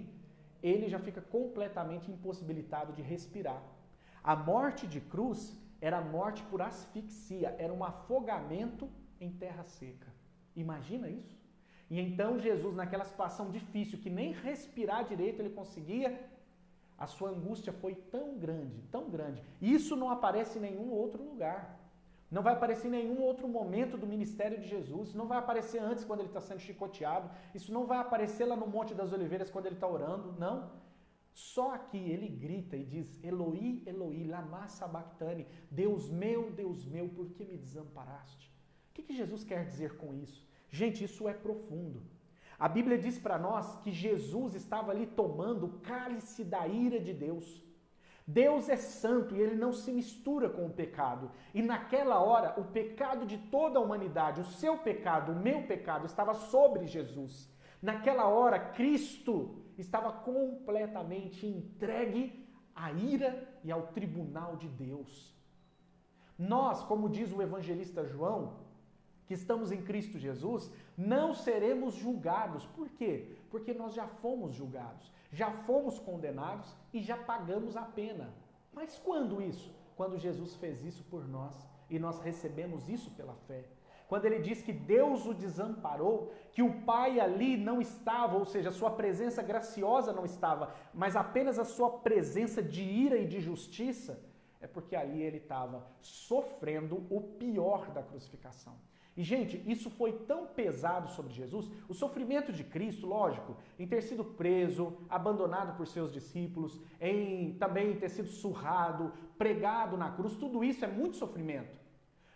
ele já fica completamente impossibilitado de respirar. A morte de cruz era morte por asfixia, era um afogamento em terra seca. Imagina isso? E então Jesus, naquela situação difícil, que nem respirar direito ele conseguia, a sua angústia foi tão grande, tão grande. Isso não aparece em nenhum outro lugar. Não vai aparecer em nenhum outro momento do ministério de Jesus. Isso não vai aparecer antes, quando ele está sendo chicoteado. Isso não vai aparecer lá no Monte das Oliveiras, quando ele está orando. Não. Só aqui ele grita e diz, Eloi, Eloi, lama sabachthani, Deus meu, por que me desamparaste? O que Jesus quer dizer com isso? Gente, isso é profundo. A Bíblia diz para nós que Jesus estava ali tomando o cálice da ira de Deus. Deus é santo e ele não se mistura com o pecado. E naquela hora, o pecado de toda a humanidade, o seu pecado, o meu pecado, estava sobre Jesus. Naquela hora, Cristo estava completamente entregue à ira e ao tribunal de Deus. Nós, como diz o evangelista João, que estamos em Cristo Jesus, não seremos julgados. Por quê? Porque nós já fomos julgados, já fomos condenados e já pagamos a pena. Mas quando isso? Quando Jesus fez isso por nós e nós recebemos isso pela fé. Quando ele diz que Deus o desamparou, que o Pai ali não estava, ou seja, a sua presença graciosa não estava, mas apenas a sua presença de ira e de justiça, é porque ali ele estava sofrendo o pior da crucificação. E, gente, isso foi tão pesado sobre Jesus, o sofrimento de Cristo, lógico, em ter sido preso, abandonado por seus discípulos, em também ter sido surrado, pregado na cruz, tudo isso é muito sofrimento.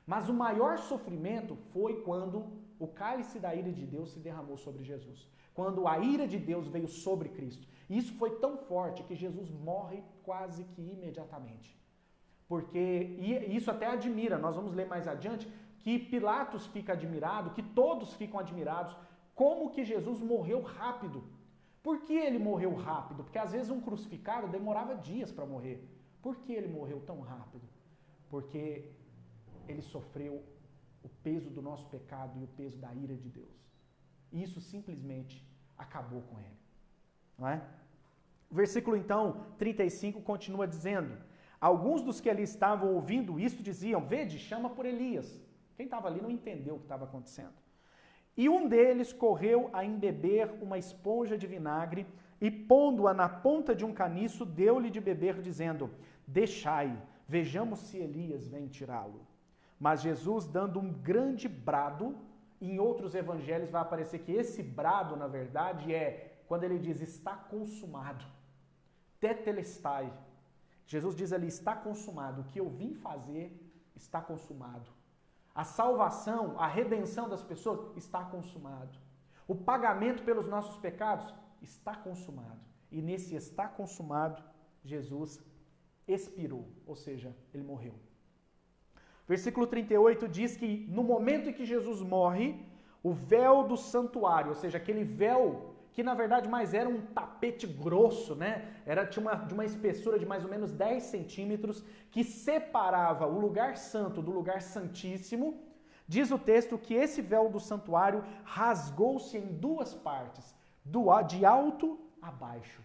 Mas o maior sofrimento foi quando o cálice da ira de Deus se derramou sobre Jesus. Quando a ira de Deus veio sobre Cristo. E isso foi tão forte que Jesus morre quase que imediatamente. Porque, e isso até admira, nós vamos ler mais adiante, que Pilatos fica admirado, que todos ficam admirados, como que Jesus morreu rápido. Por que ele morreu rápido? Porque às vezes um crucificado demorava dias para morrer. Por que ele morreu tão rápido? Porque ele sofreu o peso do nosso pecado e o peso da ira de Deus. E isso simplesmente acabou com ele. Não é? O versículo então 35 continua dizendo, alguns dos que ali estavam ouvindo isto diziam, vede, chama por Elias. Quem estava ali não entendeu o que estava acontecendo. E um deles correu a embeber uma esponja de vinagre e, pondo-a na ponta de um caniço, deu-lhe de beber, dizendo, deixai, vejamos se Elias vem tirá-lo. Mas Jesus, dando um grande brado, em outros evangelhos vai aparecer que esse brado, na verdade, é quando ele diz, está consumado. Tetelestai. Jesus diz ali, está consumado. O que eu vim fazer está consumado. A salvação, a redenção das pessoas está consumado. O pagamento pelos nossos pecados está consumado. E nesse está consumado, Jesus expirou, ou seja, ele morreu. Versículo 38 diz que no momento em que Jesus morre, o véu do santuário, ou seja, aquele véu que na verdade mais era um tapete grosso, né? Tinha de uma espessura de mais ou menos 10 centímetros, que separava o lugar santo do lugar santíssimo. Diz o texto que esse véu do santuário rasgou-se em duas partes, de alto a baixo.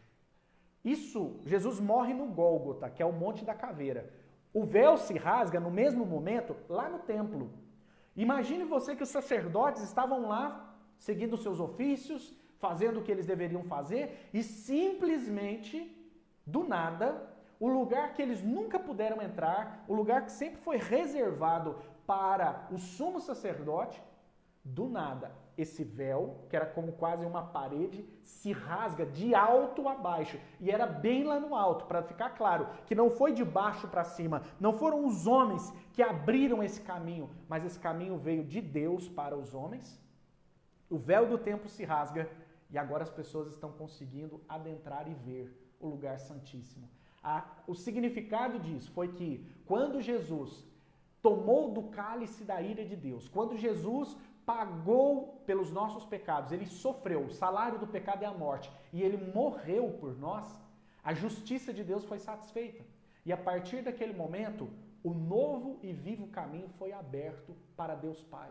Isso, Jesus morre no Gólgota, que é o Monte da Caveira. O véu se rasga no mesmo momento lá no templo. Imagine você que os sacerdotes estavam lá, seguindo seus ofícios, fazendo o que eles deveriam fazer, e simplesmente, do nada, o lugar que eles nunca puderam entrar, o lugar que sempre foi reservado para o sumo sacerdote, do nada, esse véu, que era como quase uma parede, se rasga de alto a baixo. E era bem lá no alto, para ficar claro, que não foi de baixo para cima, não foram os homens que abriram esse caminho, mas esse caminho veio de Deus para os homens. O véu do templo se rasga e agora as pessoas estão conseguindo adentrar e ver o lugar santíssimo. O significado disso foi que quando Jesus tomou do cálice da ira de Deus, quando Jesus pagou pelos nossos pecados, ele sofreu, o salário do pecado é a morte, e ele morreu por nós, a justiça de Deus foi satisfeita. E a partir daquele momento, o novo e vivo caminho foi aberto para Deus Pai.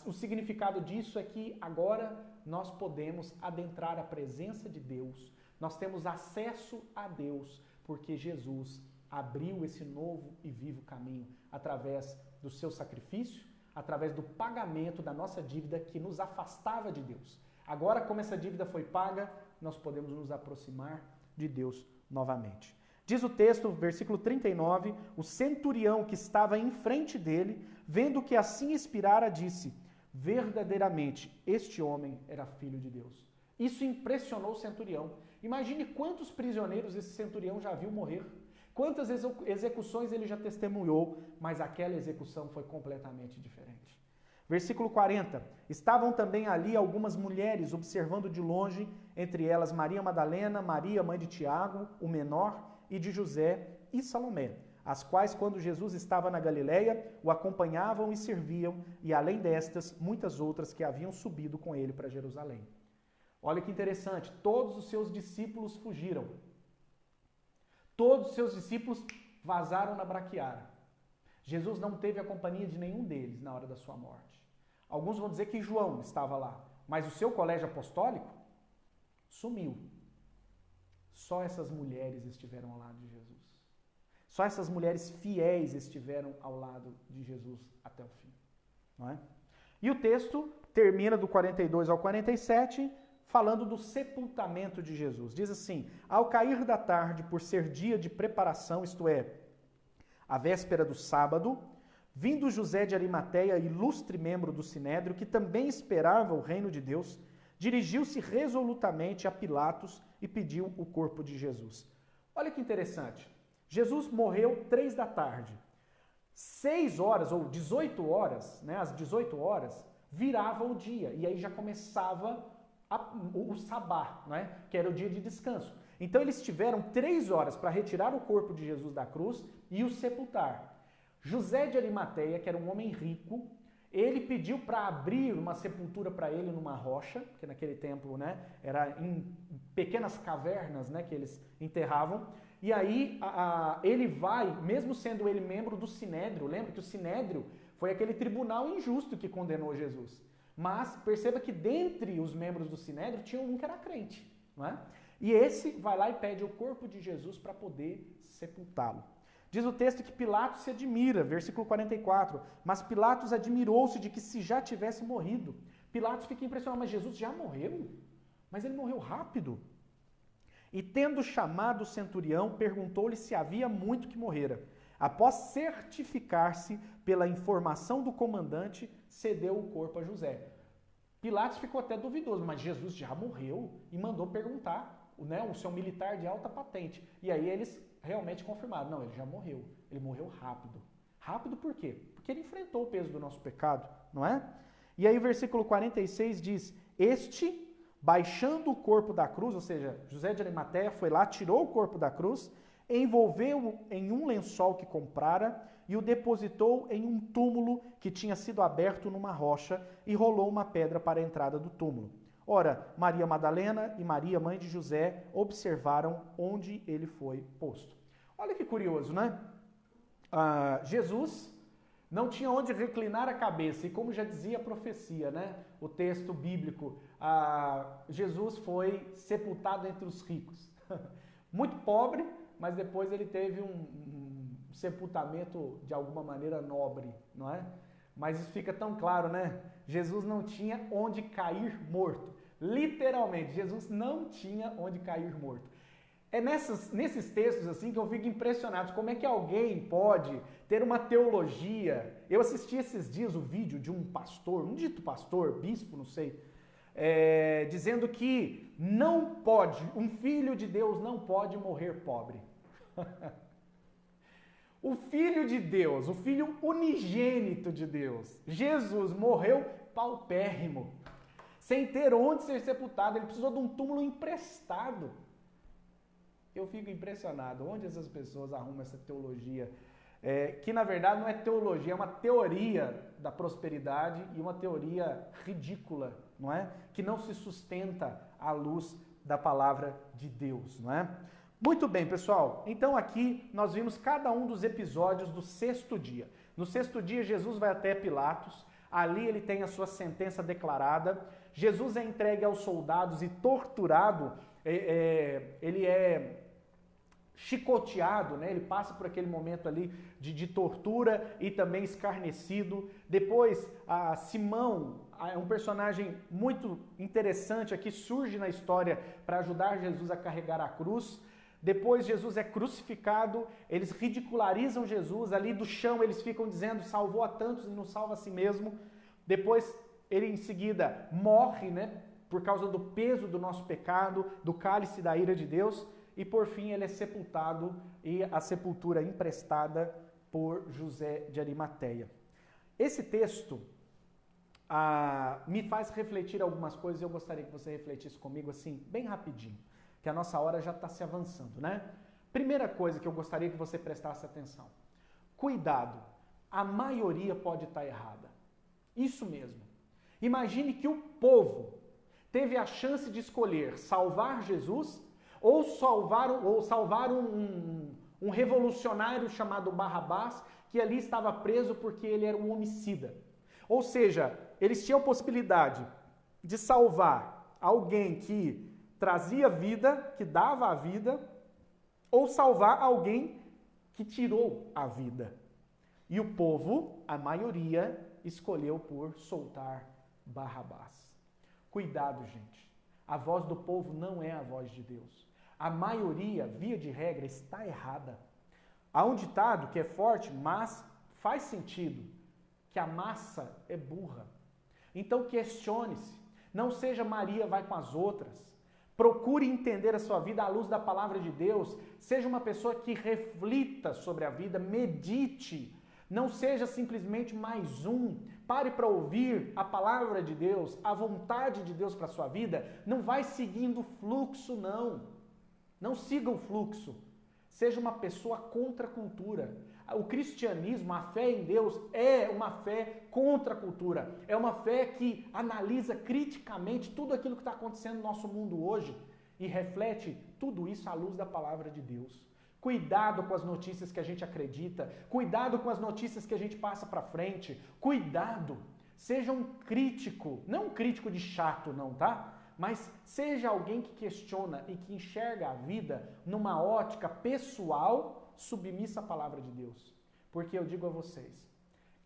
O significado disso é que agora nós podemos adentrar a presença de Deus, nós temos acesso a Deus, porque Jesus abriu esse novo e vivo caminho através do seu sacrifício, através do pagamento da nossa dívida que nos afastava de Deus. Agora, como essa dívida foi paga, nós podemos nos aproximar de Deus novamente. Diz o texto, versículo 39, o centurião que estava em frente dele, vendo que assim expirara, disse: verdadeiramente, este homem era filho de Deus. Isso impressionou o centurião. Imagine quantos prisioneiros esse centurião já viu morrer, quantas execuções ele já testemunhou, mas aquela execução foi completamente diferente. Versículo 40, estavam também ali algumas mulheres observando de longe, entre elas Maria Madalena, Maria, mãe de Tiago, o menor, e de José e Salomé, as quais, quando Jesus estava na Galileia, o acompanhavam e serviam, e além destas, muitas outras que haviam subido com ele para Jerusalém. Olha que interessante, todos os seus discípulos fugiram. Todos os seus discípulos vazaram na braquiara. Jesus não teve a companhia de nenhum deles na hora da sua morte. Alguns vão dizer que João estava lá, mas o seu colégio apostólico sumiu. Só essas mulheres estiveram ao lado de Jesus. Só essas mulheres fiéis estiveram ao lado de Jesus até o fim. Não é? E o texto termina do 42 ao 47, falando do sepultamento de Jesus. Diz assim: ao cair da tarde, por ser dia de preparação, isto é, a véspera do sábado, vindo José de Arimateia, ilustre membro do Sinédrio, que também esperava o reino de Deus, dirigiu-se resolutamente a Pilatos e pediu o corpo de Jesus. Olha que interessante. Jesus morreu 3 da tarde. 6 horas ou 18 horas, né, às 18 horas, virava o dia. E aí já começava o sabá, né, que era o dia de descanso. Então eles tiveram 3 horas para retirar o corpo de Jesus da cruz e o sepultar. José de Arimateia, que era um homem rico, ele pediu para abrir uma sepultura para ele numa rocha, que naquele tempo, né, era em pequenas cavernas, né, que eles enterravam. E aí ele vai, mesmo sendo ele membro do Sinédrio, lembra que o Sinédrio foi aquele tribunal injusto que condenou Jesus. Mas perceba que dentre os membros do Sinédrio tinha um que era crente, não é? E esse vai lá e pede o corpo de Jesus para poder sepultá-lo. Diz o texto que Pilatos se admira, versículo 44, mas Pilatos admirou-se de que se já tivesse morrido. Pilatos fica impressionado, mas Jesus já morreu? Mas ele morreu rápido. E tendo chamado o centurião, perguntou-lhe se havia muito que morrera. Após certificar-se pela informação do comandante, cedeu o corpo a José. Pilatos ficou até duvidoso, mas Jesus já morreu? E mandou perguntar, né, o seu militar de alta patente. E aí eles realmente confirmaram, não, ele já morreu. Ele morreu rápido. Rápido por quê? Porque ele enfrentou o peso do nosso pecado, não é? E aí o versículo 46 diz, este, baixando o corpo da cruz, ou seja, José de Arimateia foi lá, tirou o corpo da cruz, envolveu-o em um lençol que comprara e o depositou em um túmulo que tinha sido aberto numa rocha e rolou uma pedra para a entrada do túmulo. Ora, Maria Madalena e Maria, mãe de José, observaram onde ele foi posto. Olha que curioso, né? Jesus não tinha onde reclinar a cabeça, e como já dizia a profecia, né? O texto bíblico, Jesus foi sepultado entre os ricos. Muito pobre, mas depois ele teve um sepultamento de alguma maneira nobre, não é? Mas isso fica tão claro, né? Jesus não tinha onde cair morto. Literalmente, Jesus não tinha onde cair morto. É nesses textos assim que eu fico impressionado. Como é que alguém pode ter uma teologia? Eu assisti esses dias o vídeo de um pastor, um dito pastor, bispo, não sei, dizendo que não pode, um filho de Deus não pode morrer pobre. O Filho de Deus, o Filho unigênito de Deus, Jesus, morreu paupérrimo, sem ter onde ser sepultado. Ele precisou de um túmulo emprestado. Eu fico impressionado. Onde essas pessoas arrumam essa teologia? Que na verdade não é teologia, é uma teoria da prosperidade e uma teoria ridícula, não é? Que não se sustenta à luz da palavra de Deus, não é? Muito bem, pessoal. Então aqui nós vimos cada um dos episódios do 6º dia. No 6º dia, Jesus vai até Pilatos. ali ele tem a sua sentença declarada. Jesus é entregue aos soldados e torturado, ele é chicoteado, né? Ele passa por aquele momento ali de tortura e também escarnecido. Depois, Simão, é um personagem muito interessante aqui, surge na história para ajudar Jesus a carregar a cruz. Depois Jesus é crucificado, eles ridicularizam Jesus, ali do chão eles ficam dizendo, salvou a tantos e não salva a si mesmo. Depois ele em seguida morre, né, por causa do peso do nosso pecado, do cálice da ira de Deus. E por fim ele é sepultado e a sepultura emprestada por José de Arimateia. Esse texto me faz refletir algumas coisas e eu gostaria que você refletisse comigo assim, bem rapidinho, que a nossa hora já está se avançando, né? Primeira coisa que eu gostaria que você prestasse atenção. Cuidado, a maioria pode estar errada. Isso mesmo. Imagine que o povo teve a chance de escolher salvar Jesus ou salvar um revolucionário chamado Barrabás, que ali estava preso porque ele era um homicida. Ou seja, eles tinham a possibilidade de salvar alguém que trazia vida, que dava a vida, ou salvar alguém que tirou a vida. E o povo, a maioria, escolheu por soltar Barrabás. Cuidado, gente. A voz do povo não é a voz de Deus. A maioria, via de regra, está errada. Há um ditado que é forte, mas faz sentido, que a massa é burra. Então questione-se. Não seja Maria vai com as outras. Procure entender a sua vida à luz da palavra de Deus. Seja uma pessoa que reflita sobre a vida, medite. Não seja simplesmente mais um. Pare para ouvir a palavra de Deus, a vontade de Deus para a sua vida. Não vai seguindo o fluxo, não. Não siga o fluxo. Seja uma pessoa contra a cultura. O cristianismo, a fé em Deus, é uma fé contra a cultura. É uma fé que analisa criticamente tudo aquilo que está acontecendo no nosso mundo hoje e reflete tudo isso à luz da palavra de Deus. Cuidado com as notícias que a gente acredita. Cuidado com as notícias que a gente passa para frente. Cuidado. Seja um crítico. Não um crítico de chato, não, tá? Mas seja alguém que questiona e que enxerga a vida numa ótica pessoal submissa à palavra de Deus. Porque eu digo a vocês,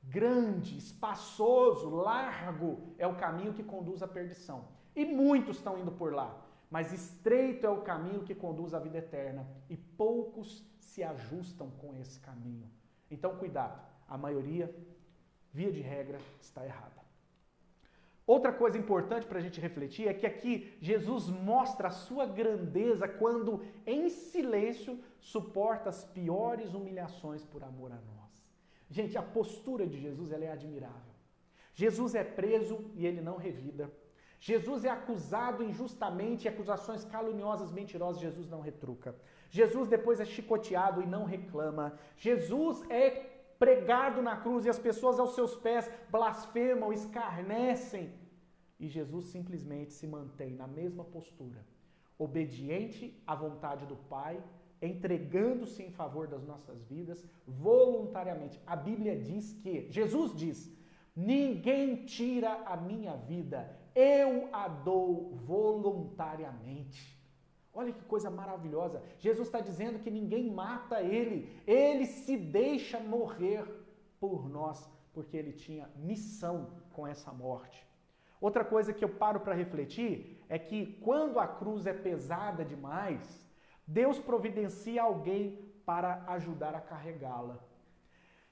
grande, espaçoso, largo é o caminho que conduz à perdição. E muitos estão indo por lá. Mas estreito é o caminho que conduz à vida eterna. E poucos se ajustam com esse caminho. Então, cuidado. A maioria, via de regra, está errada. Outra coisa importante para a gente refletir é que aqui Jesus mostra a sua grandeza quando, em silêncio, suporta as piores humilhações por amor a nós. Gente, a postura de Jesus ela é admirável. Jesus é preso e ele não revida. Jesus é acusado injustamente, acusações caluniosas, mentirosas, Jesus não retruca. Jesus depois é chicoteado e não reclama. Jesus é pregado na cruz e as pessoas aos seus pés blasfemam, escarnecem. E Jesus simplesmente se mantém na mesma postura, obediente à vontade do Pai, entregando-se em favor das nossas vidas, voluntariamente. A Bíblia diz que, Jesus diz, ninguém tira a minha vida, eu a dou voluntariamente. Olha que coisa maravilhosa. Jesus está dizendo que ninguém mata ele se deixa morrer por nós, porque ele tinha missão com essa morte. Outra coisa que eu paro para refletir é que quando a cruz é pesada demais, Deus providencia alguém para ajudar a carregá-la.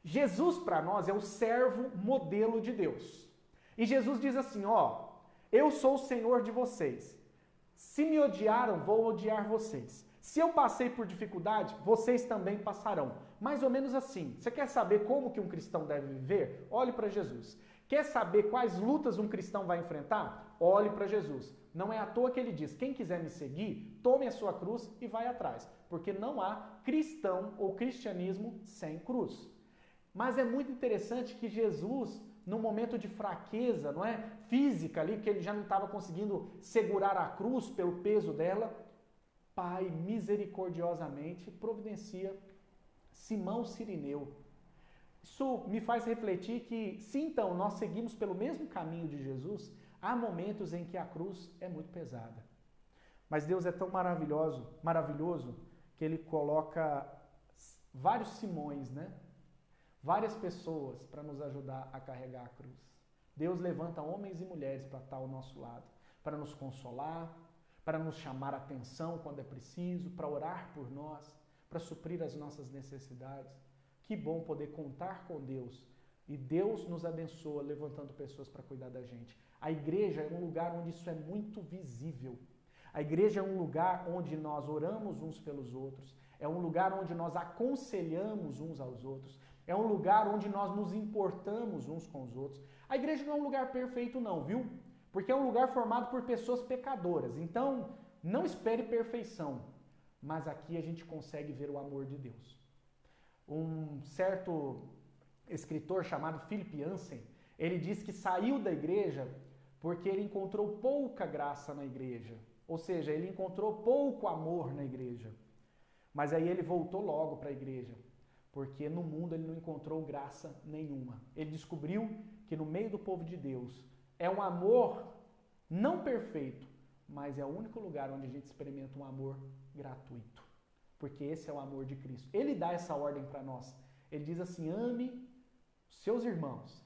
Jesus para nós é o servo modelo de Deus. E Jesus diz assim, ó, eu sou o Senhor de vocês. Se me odiaram, vou odiar vocês. Se eu passei por dificuldade, vocês também passarão. Mais ou menos assim. Você quer saber como que um cristão deve viver? Olhe para Jesus. Quer saber quais lutas um cristão vai enfrentar? Olhe para Jesus. Não é à toa que ele diz, quem quiser me seguir, tome a sua cruz e vai atrás. Porque não há cristão ou cristianismo sem cruz. Mas é muito interessante que Jesus, num momento de fraqueza, não é? Física ali, que ele já não estava conseguindo segurar a cruz pelo peso dela, Pai misericordiosamente providencia Simão Cirineu. Isso me faz refletir que, se então nós seguimos pelo mesmo caminho de Jesus, há momentos em que a cruz é muito pesada. Mas Deus é tão maravilhoso, que Ele coloca vários Simões, né? Várias pessoas para nos ajudar a carregar a cruz. Deus levanta homens e mulheres para estar ao nosso lado, para nos consolar, para nos chamar a atenção quando é preciso, para orar por nós, para suprir as nossas necessidades. Que bom poder contar com Deus. E Deus nos abençoa levantando pessoas para cuidar da gente. A igreja é um lugar onde isso é muito visível. A igreja é um lugar onde nós oramos uns pelos outros. É um lugar onde nós aconselhamos uns aos outros. É um lugar onde nós nos importamos uns com os outros. A igreja não é um lugar perfeito não, viu? Porque é um lugar formado por pessoas pecadoras. Então, não espere perfeição. Mas aqui a gente consegue ver o amor de Deus. Um certo escritor chamado Philip Yancey, ele diz que saiu da igreja porque ele encontrou pouca graça na igreja. Ou seja, ele encontrou pouco amor na igreja. Mas aí ele voltou logo para a igreja, porque no mundo ele não encontrou graça nenhuma. Ele descobriu que no meio do povo de Deus é um amor não perfeito, mas é o único lugar onde a gente experimenta um amor gratuito. Porque esse é o amor de Cristo. Ele dá essa ordem para nós. Ele diz assim, ame os seus irmãos.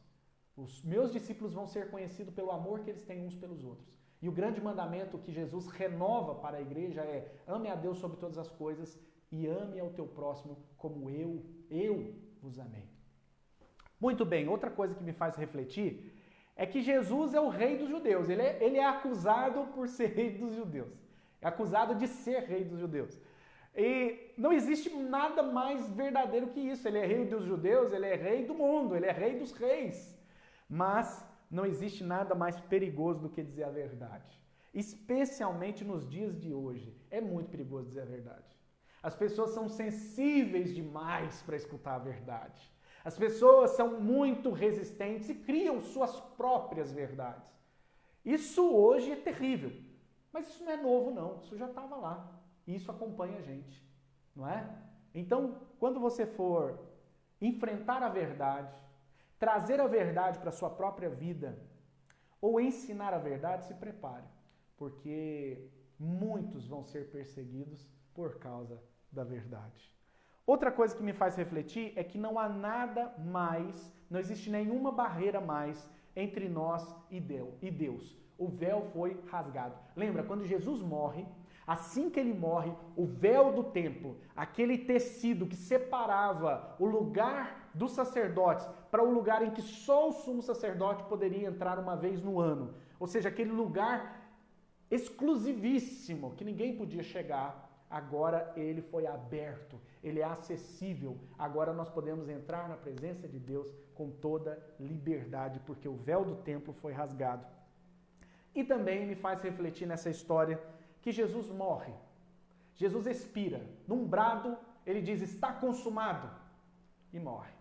Os meus discípulos vão ser conhecidos pelo amor que eles têm uns pelos outros. E o grande mandamento que Jesus renova para a igreja é ame a Deus sobre todas as coisas e ame ao teu próximo como eu vos amei. Muito bem, outra coisa que me faz refletir é que Jesus é o rei dos judeus. Ele é acusado por ser rei dos judeus. É acusado de ser rei dos judeus. E não existe nada mais verdadeiro que isso. Ele é rei dos judeus, ele é rei do mundo, ele é rei dos reis. Mas não existe nada mais perigoso do que dizer a verdade. Especialmente nos dias de hoje. É muito perigoso dizer a verdade. As pessoas são sensíveis demais para escutar a verdade. As pessoas são muito resistentes e criam suas próprias verdades. Isso hoje é terrível. Mas isso não é novo, não. Isso já estava lá. E isso acompanha a gente, não é? Então, quando você for enfrentar a verdade, trazer a verdade para a sua própria vida, ou ensinar a verdade, se prepare. Porque muitos vão ser perseguidos por causa da verdade. Outra coisa que me faz refletir é que não há nada mais, não existe nenhuma barreira mais entre nós e Deus. O véu foi rasgado. Lembra, quando Jesus morre, assim que ele morre, o véu do templo, aquele tecido que separava o lugar dos sacerdotes para o lugar em que só o sumo sacerdote poderia entrar uma vez no ano, ou seja, aquele lugar exclusivíssimo que ninguém podia chegar, agora ele foi aberto, ele é acessível. Agora nós podemos entrar na presença de Deus com toda liberdade, porque o véu do templo foi rasgado. E também me faz refletir nessa história que Jesus morre. Jesus expira. Num brado, ele diz, está consumado. E morre.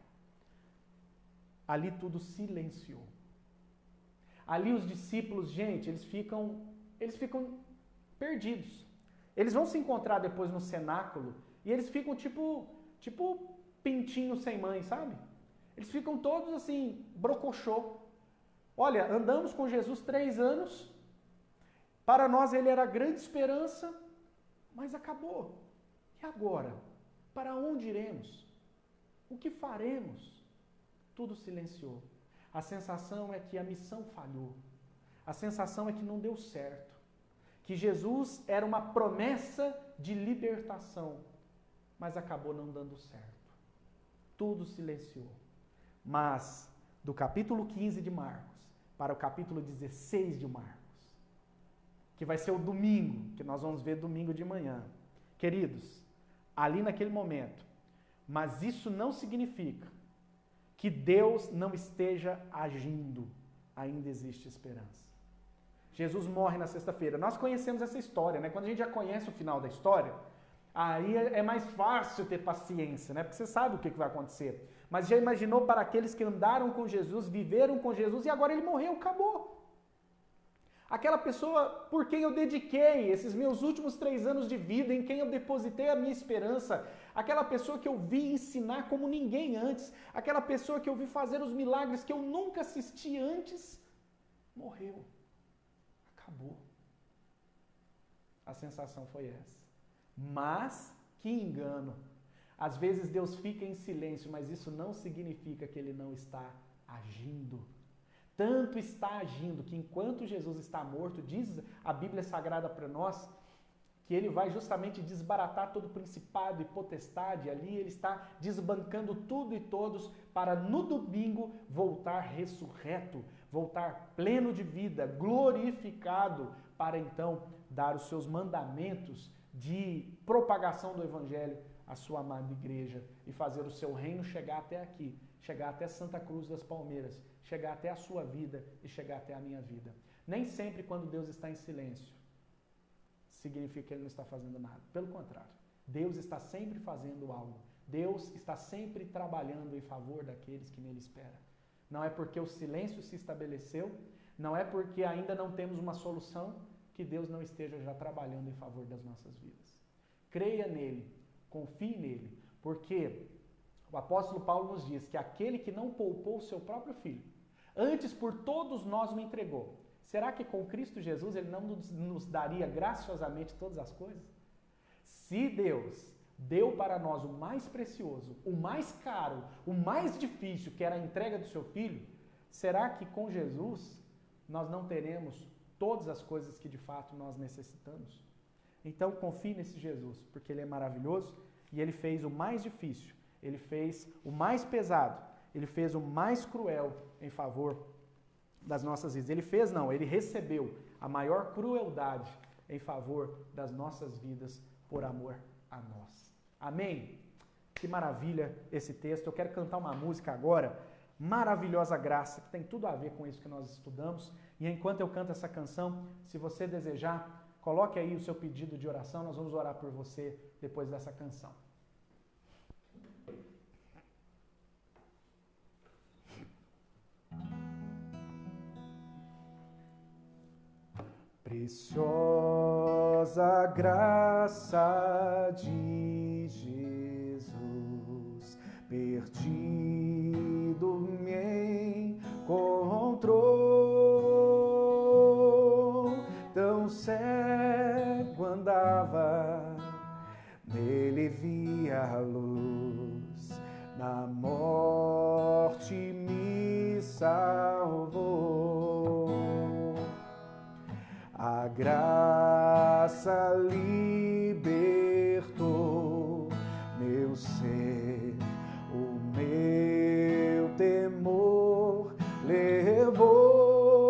Ali tudo silenciou. Ali os discípulos, gente, eles ficam perdidos. Eles vão se encontrar depois no cenáculo e eles ficam tipo pintinho sem mãe, sabe? Eles ficam todos assim, brocochô. Olha, andamos com Jesus 3 anos, para nós ele era a grande esperança, mas acabou. E agora? Para onde iremos? O que faremos? Tudo silenciou. A sensação é que a missão falhou. A sensação é que não deu certo. Que Jesus era uma promessa de libertação, mas acabou não dando certo. Tudo silenciou. Mas, do capítulo 15 de Marcos para o capítulo 16 de Marcos, que vai ser o domingo, que nós vamos ver domingo de manhã. Queridos, ali naquele momento, mas isso não significa que Deus não esteja agindo. Ainda existe esperança. Jesus morre na sexta-feira. Nós conhecemos essa história, né? Quando a gente já conhece o final da história, aí é mais fácil ter paciência, né? Porque você sabe o que vai acontecer. Mas já imaginou para aqueles que andaram com Jesus, viveram com Jesus e agora ele morreu, acabou. Aquela pessoa por quem eu dediquei esses meus últimos 3 anos de vida, em quem eu depositei a minha esperança, aquela pessoa que eu vi ensinar como ninguém antes, aquela pessoa que eu vi fazer os milagres que eu nunca assisti antes, morreu. Acabou. A sensação foi essa. Mas, que engano. Às vezes Deus fica em silêncio, mas isso não significa que Ele não está agindo. Tanto está agindo que enquanto Jesus está morto, diz a Bíblia Sagrada para nós, que Ele vai justamente desbaratar todo principado e potestade ali, Ele está desbancando tudo e todos para no domingo voltar ressurreto, voltar pleno de vida, glorificado, para então dar os seus mandamentos de propagação do Evangelho à sua amada igreja e fazer o seu reino chegar até aqui, chegar até Santa Cruz das Palmeiras, chegar até a sua vida e chegar até a minha vida. Nem sempre quando Deus está em silêncio, significa que Ele não está fazendo nada. Pelo contrário, Deus está sempre fazendo algo. Deus está sempre trabalhando em favor daqueles que nele esperam. Não é porque o silêncio se estabeleceu, não é porque ainda não temos uma solução, que Deus não esteja já trabalhando em favor das nossas vidas. Creia nele, confie nele, porque o apóstolo Paulo nos diz que aquele que não poupou o seu próprio filho, antes por todos nós o entregou. Será que com Cristo Jesus Ele não nos daria graciosamente todas as coisas? Se Deus deu para nós o mais precioso, o mais caro, o mais difícil, que era a entrega do seu Filho, será que com Jesus nós não teremos todas as coisas que de fato nós necessitamos? Então confie nesse Jesus, porque Ele é maravilhoso e Ele fez o mais difícil, Ele fez o mais pesado, Ele fez o mais cruel em favor das nossas vidas. Ele recebeu a maior crueldade em favor das nossas vidas por amor a nós. Amém? Que maravilha esse texto. Eu quero cantar uma música agora, Maravilhosa Graça, que tem tudo a ver com isso que nós estudamos. E enquanto eu canto essa canção, se você desejar, coloque aí o seu pedido de oração, nós vamos orar por você depois dessa canção. Preciosa graça de Jesus, perdido me encontrou, tão cego andava, nele via a luz, na morte me salvou. A graça libertou meu ser, o meu temor levou.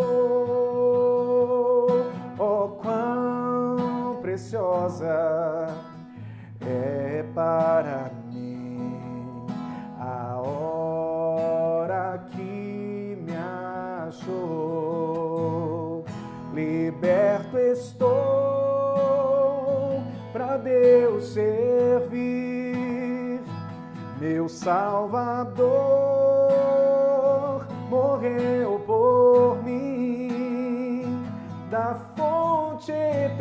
Oh, quão preciosa é para mim a hora que me achou. Liberto estou para Deus servir, meu Salvador morreu por mim, da fonte eterna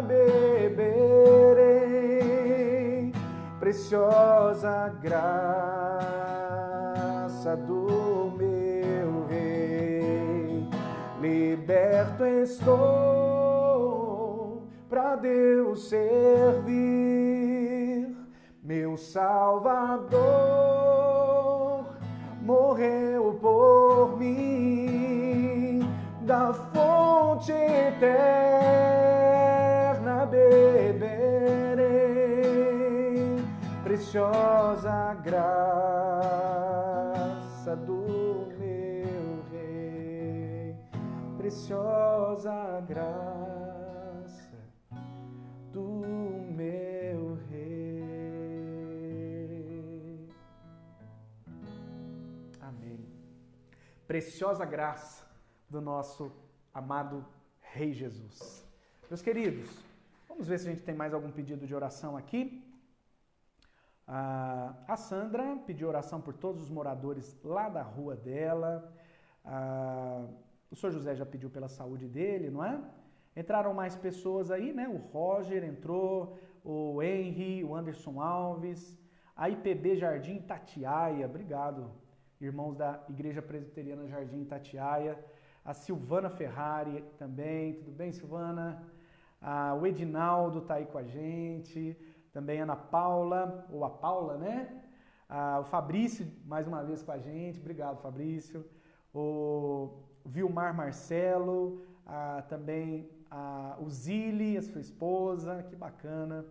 beberei, preciosa graça do meu Rei. Liberto estou para Deus servir, meu Salvador morreu por mim, da fonte eterna beberei, preciosa graça do meu Rei, preciosa graça do meu Rei. Amém. Preciosa graça do nosso amado Rei Jesus. Meus queridos, vamos ver se a gente tem mais algum pedido de oração aqui. A Sandra pediu oração por todos os moradores lá da rua dela. O senhor José já pediu pela saúde dele, não é? Entraram mais pessoas aí, né? O Roger entrou, o Henry, o Anderson Alves, a IPB Jardim Itatiaia, obrigado, irmãos da Igreja Presbiteriana Jardim Itatiaia, a Silvana Ferrari também, tudo bem, Silvana? O Edinaldo está aí com a gente, também a Ana Paula, ou a Paula, né? O Fabrício, mais uma vez com a gente, obrigado, Fabrício. O Vilmar Marcelo, também o Zili, a sua esposa, que bacana.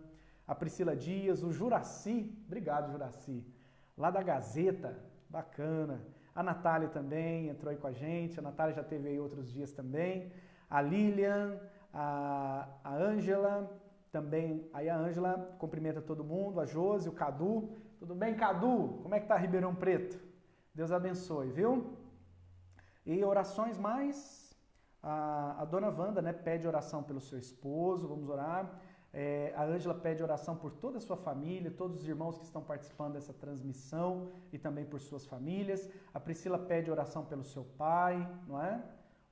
A Priscila Dias, o Juraci, obrigado, Juraci. Lá da Gazeta, bacana. A Natália também entrou aí com a gente, a Natália já esteve aí outros dias também. A Lilian, a Ângela, também, aí a Ângela cumprimenta todo mundo, a Josi, o Cadu. Tudo bem, Cadu? Como é que tá Ribeirão Preto? Deus abençoe, viu? E orações mais, a dona Wanda, né, pede oração pelo seu esposo, vamos orar. A Ângela pede oração por toda a sua família, todos os irmãos que estão participando dessa transmissão e também por suas famílias. A Priscila pede oração pelo seu pai, não é?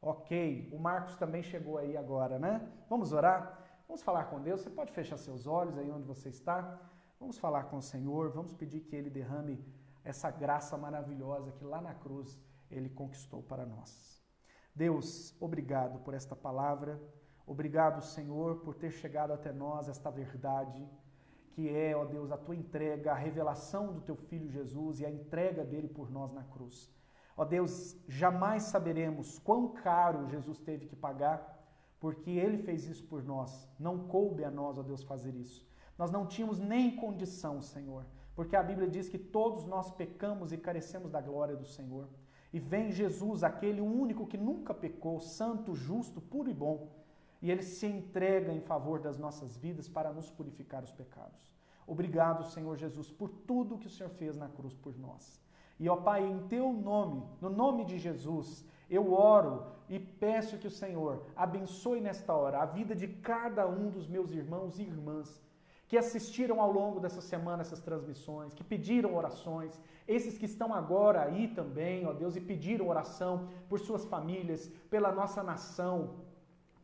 Ok, o Marcos também chegou aí agora, né? Vamos orar? Vamos falar com Deus? Você pode fechar seus olhos aí onde você está? Vamos falar com o Senhor, vamos pedir que Ele derrame essa graça maravilhosa que lá na cruz Ele conquistou para nós. Deus, obrigado por esta palavra. Obrigado, Senhor, por ter chegado até nós esta verdade, que é, ó Deus, a Tua entrega, a revelação do Teu Filho Jesus e a entrega dele por nós na cruz. Ó Deus, jamais saberemos quão caro Jesus teve que pagar, porque Ele fez isso por nós. Não coube a nós, ó Deus, fazer isso. Nós não tínhamos nem condição, Senhor, porque a Bíblia diz que todos nós pecamos e carecemos da glória do Senhor. E vem Jesus, aquele único que nunca pecou, santo, justo, puro e bom, e Ele se entrega em favor das nossas vidas para nos purificar os pecados. Obrigado, Senhor Jesus, por tudo que o Senhor fez na cruz por nós. E, ó Pai, em Teu nome, no nome de Jesus, eu oro e peço que o Senhor abençoe nesta hora a vida de cada um dos meus irmãos e irmãs que assistiram ao longo dessa semana essas transmissões, que pediram orações, esses que estão agora aí também, ó Deus, e pediram oração por suas famílias, pela nossa nação,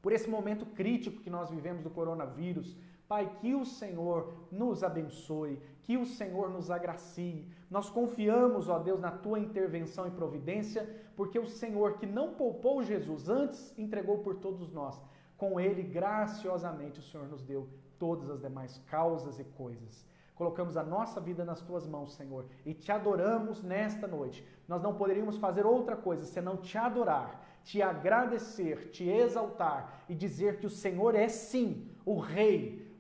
por esse momento crítico que nós vivemos do coronavírus. Pai, que o Senhor nos abençoe, que o Senhor nos agracie. Nós confiamos, ó Deus, na Tua intervenção e providência, porque o Senhor que não poupou Jesus, antes entregou por todos nós. Com Ele, graciosamente, o Senhor nos deu todas as demais causas e coisas. Colocamos a nossa vida nas Tuas mãos, Senhor, e Te adoramos nesta noite. Nós não poderíamos fazer outra coisa senão Te adorar, Te agradecer, Te exaltar e dizer que o Senhor é sim o Rei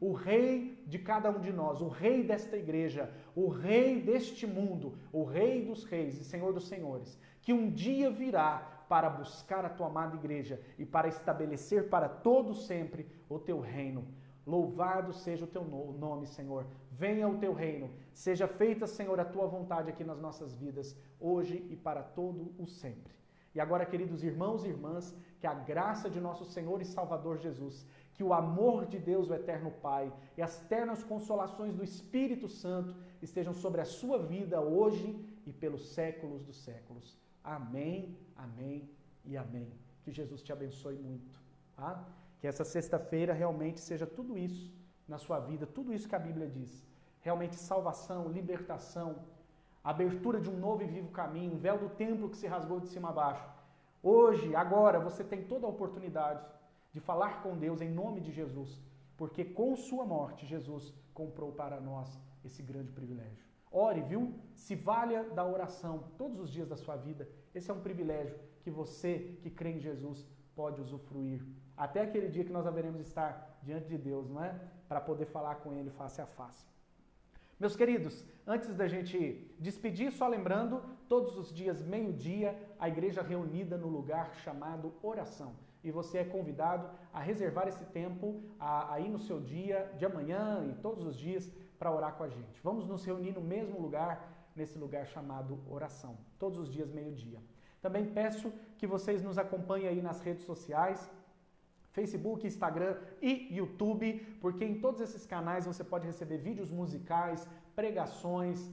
de cada um de nós, o Rei desta igreja, o Rei deste mundo, o Rei dos reis e Senhor dos senhores, que um dia virá para buscar a Tua amada igreja e para estabelecer para todo sempre o Teu reino. Louvado seja o Teu nome, Senhor. Venha o Teu reino. Seja feita, Senhor, a Tua vontade aqui nas nossas vidas, hoje e para todo o sempre. E agora, queridos irmãos e irmãs, que a graça de nosso Senhor e Salvador Jesus, que o amor de Deus, o Eterno Pai, e as ternas consolações do Espírito Santo estejam sobre a sua vida hoje e pelos séculos dos séculos. Amém, amém e amém. Que Jesus te abençoe muito, tá? Que essa sexta-feira realmente seja tudo isso na sua vida, tudo isso que a Bíblia diz. Realmente salvação, libertação, abertura de um novo e vivo caminho, véu do templo que se rasgou de cima a baixo. Hoje, agora, você tem toda a oportunidade de falar com Deus em nome de Jesus, porque com sua morte, Jesus comprou para nós esse grande privilégio. Ore, viu? Se valha da oração todos os dias da sua vida. Esse é um privilégio que você, que crê em Jesus, pode usufruir. Até aquele dia que nós haveremos estar diante de Deus, não é? Para poder falar com Ele face a face. Meus queridos, antes da gente despedir, só lembrando, todos os dias, meio-dia, a igreja reunida no lugar chamado oração. E você é convidado a reservar esse tempo aí no seu dia de amanhã e todos os dias para orar com a gente. Vamos nos reunir no mesmo lugar, nesse lugar chamado oração, todos os dias, meio-dia. Também peço que vocês nos acompanhem aí nas redes sociais, Facebook, Instagram e YouTube, porque em todos esses canais você pode receber vídeos musicais, pregações,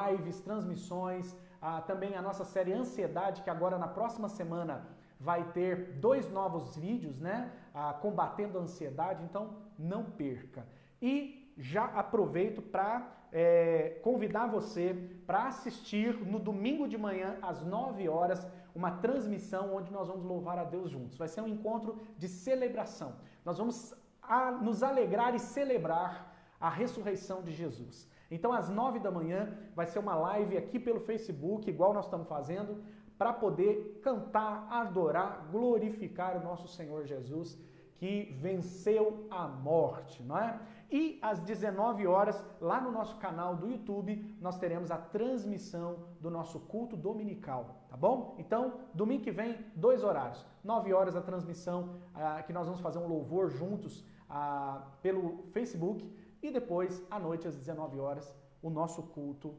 lives, transmissões, também a nossa série Ansiedade, que agora na próxima semana vai ter 2 novos vídeos, né? Combatendo a ansiedade, então não perca. E já aproveito para convidar você para assistir no domingo de manhã, às 9 horas, uma transmissão onde nós vamos louvar a Deus juntos. Vai ser um encontro de celebração. Nós vamos nos alegrar e celebrar a ressurreição de Jesus. Então, às 9 da manhã, vai ser uma live aqui pelo Facebook, igual nós estamos fazendo, para poder cantar, adorar, glorificar o nosso Senhor Jesus, que venceu a morte, não é? E às 19 horas, lá no nosso canal do YouTube, nós teremos a transmissão do nosso culto dominical, tá bom? Então, domingo que vem, 2 horários. 9 horas a transmissão, que nós vamos fazer um louvor juntos pelo Facebook, e depois, à noite, às 19 horas, o nosso culto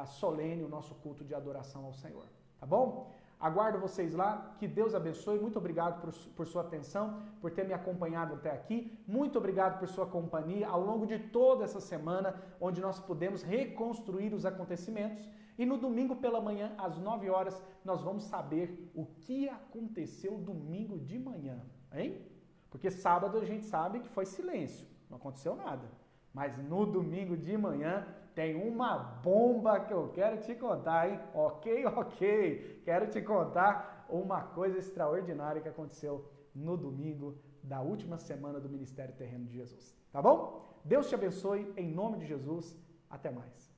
solene, o nosso culto de adoração ao Senhor, tá bom? Aguardo vocês lá, que Deus abençoe, muito obrigado por sua atenção, por ter me acompanhado até aqui, muito obrigado por sua companhia ao longo de toda essa semana, onde nós pudemos reconstruir os acontecimentos, e no domingo pela manhã, às 9 horas, nós vamos saber o que aconteceu domingo de manhã, hein? Porque sábado a gente sabe que foi silêncio, não aconteceu nada, mas no domingo de manhã, tem uma bomba que eu quero te contar, hein? Ok. Quero te contar uma coisa extraordinária que aconteceu no domingo da última semana do Ministério Terreno de Jesus. Tá bom? Deus te abençoe, em nome de Jesus. Até mais.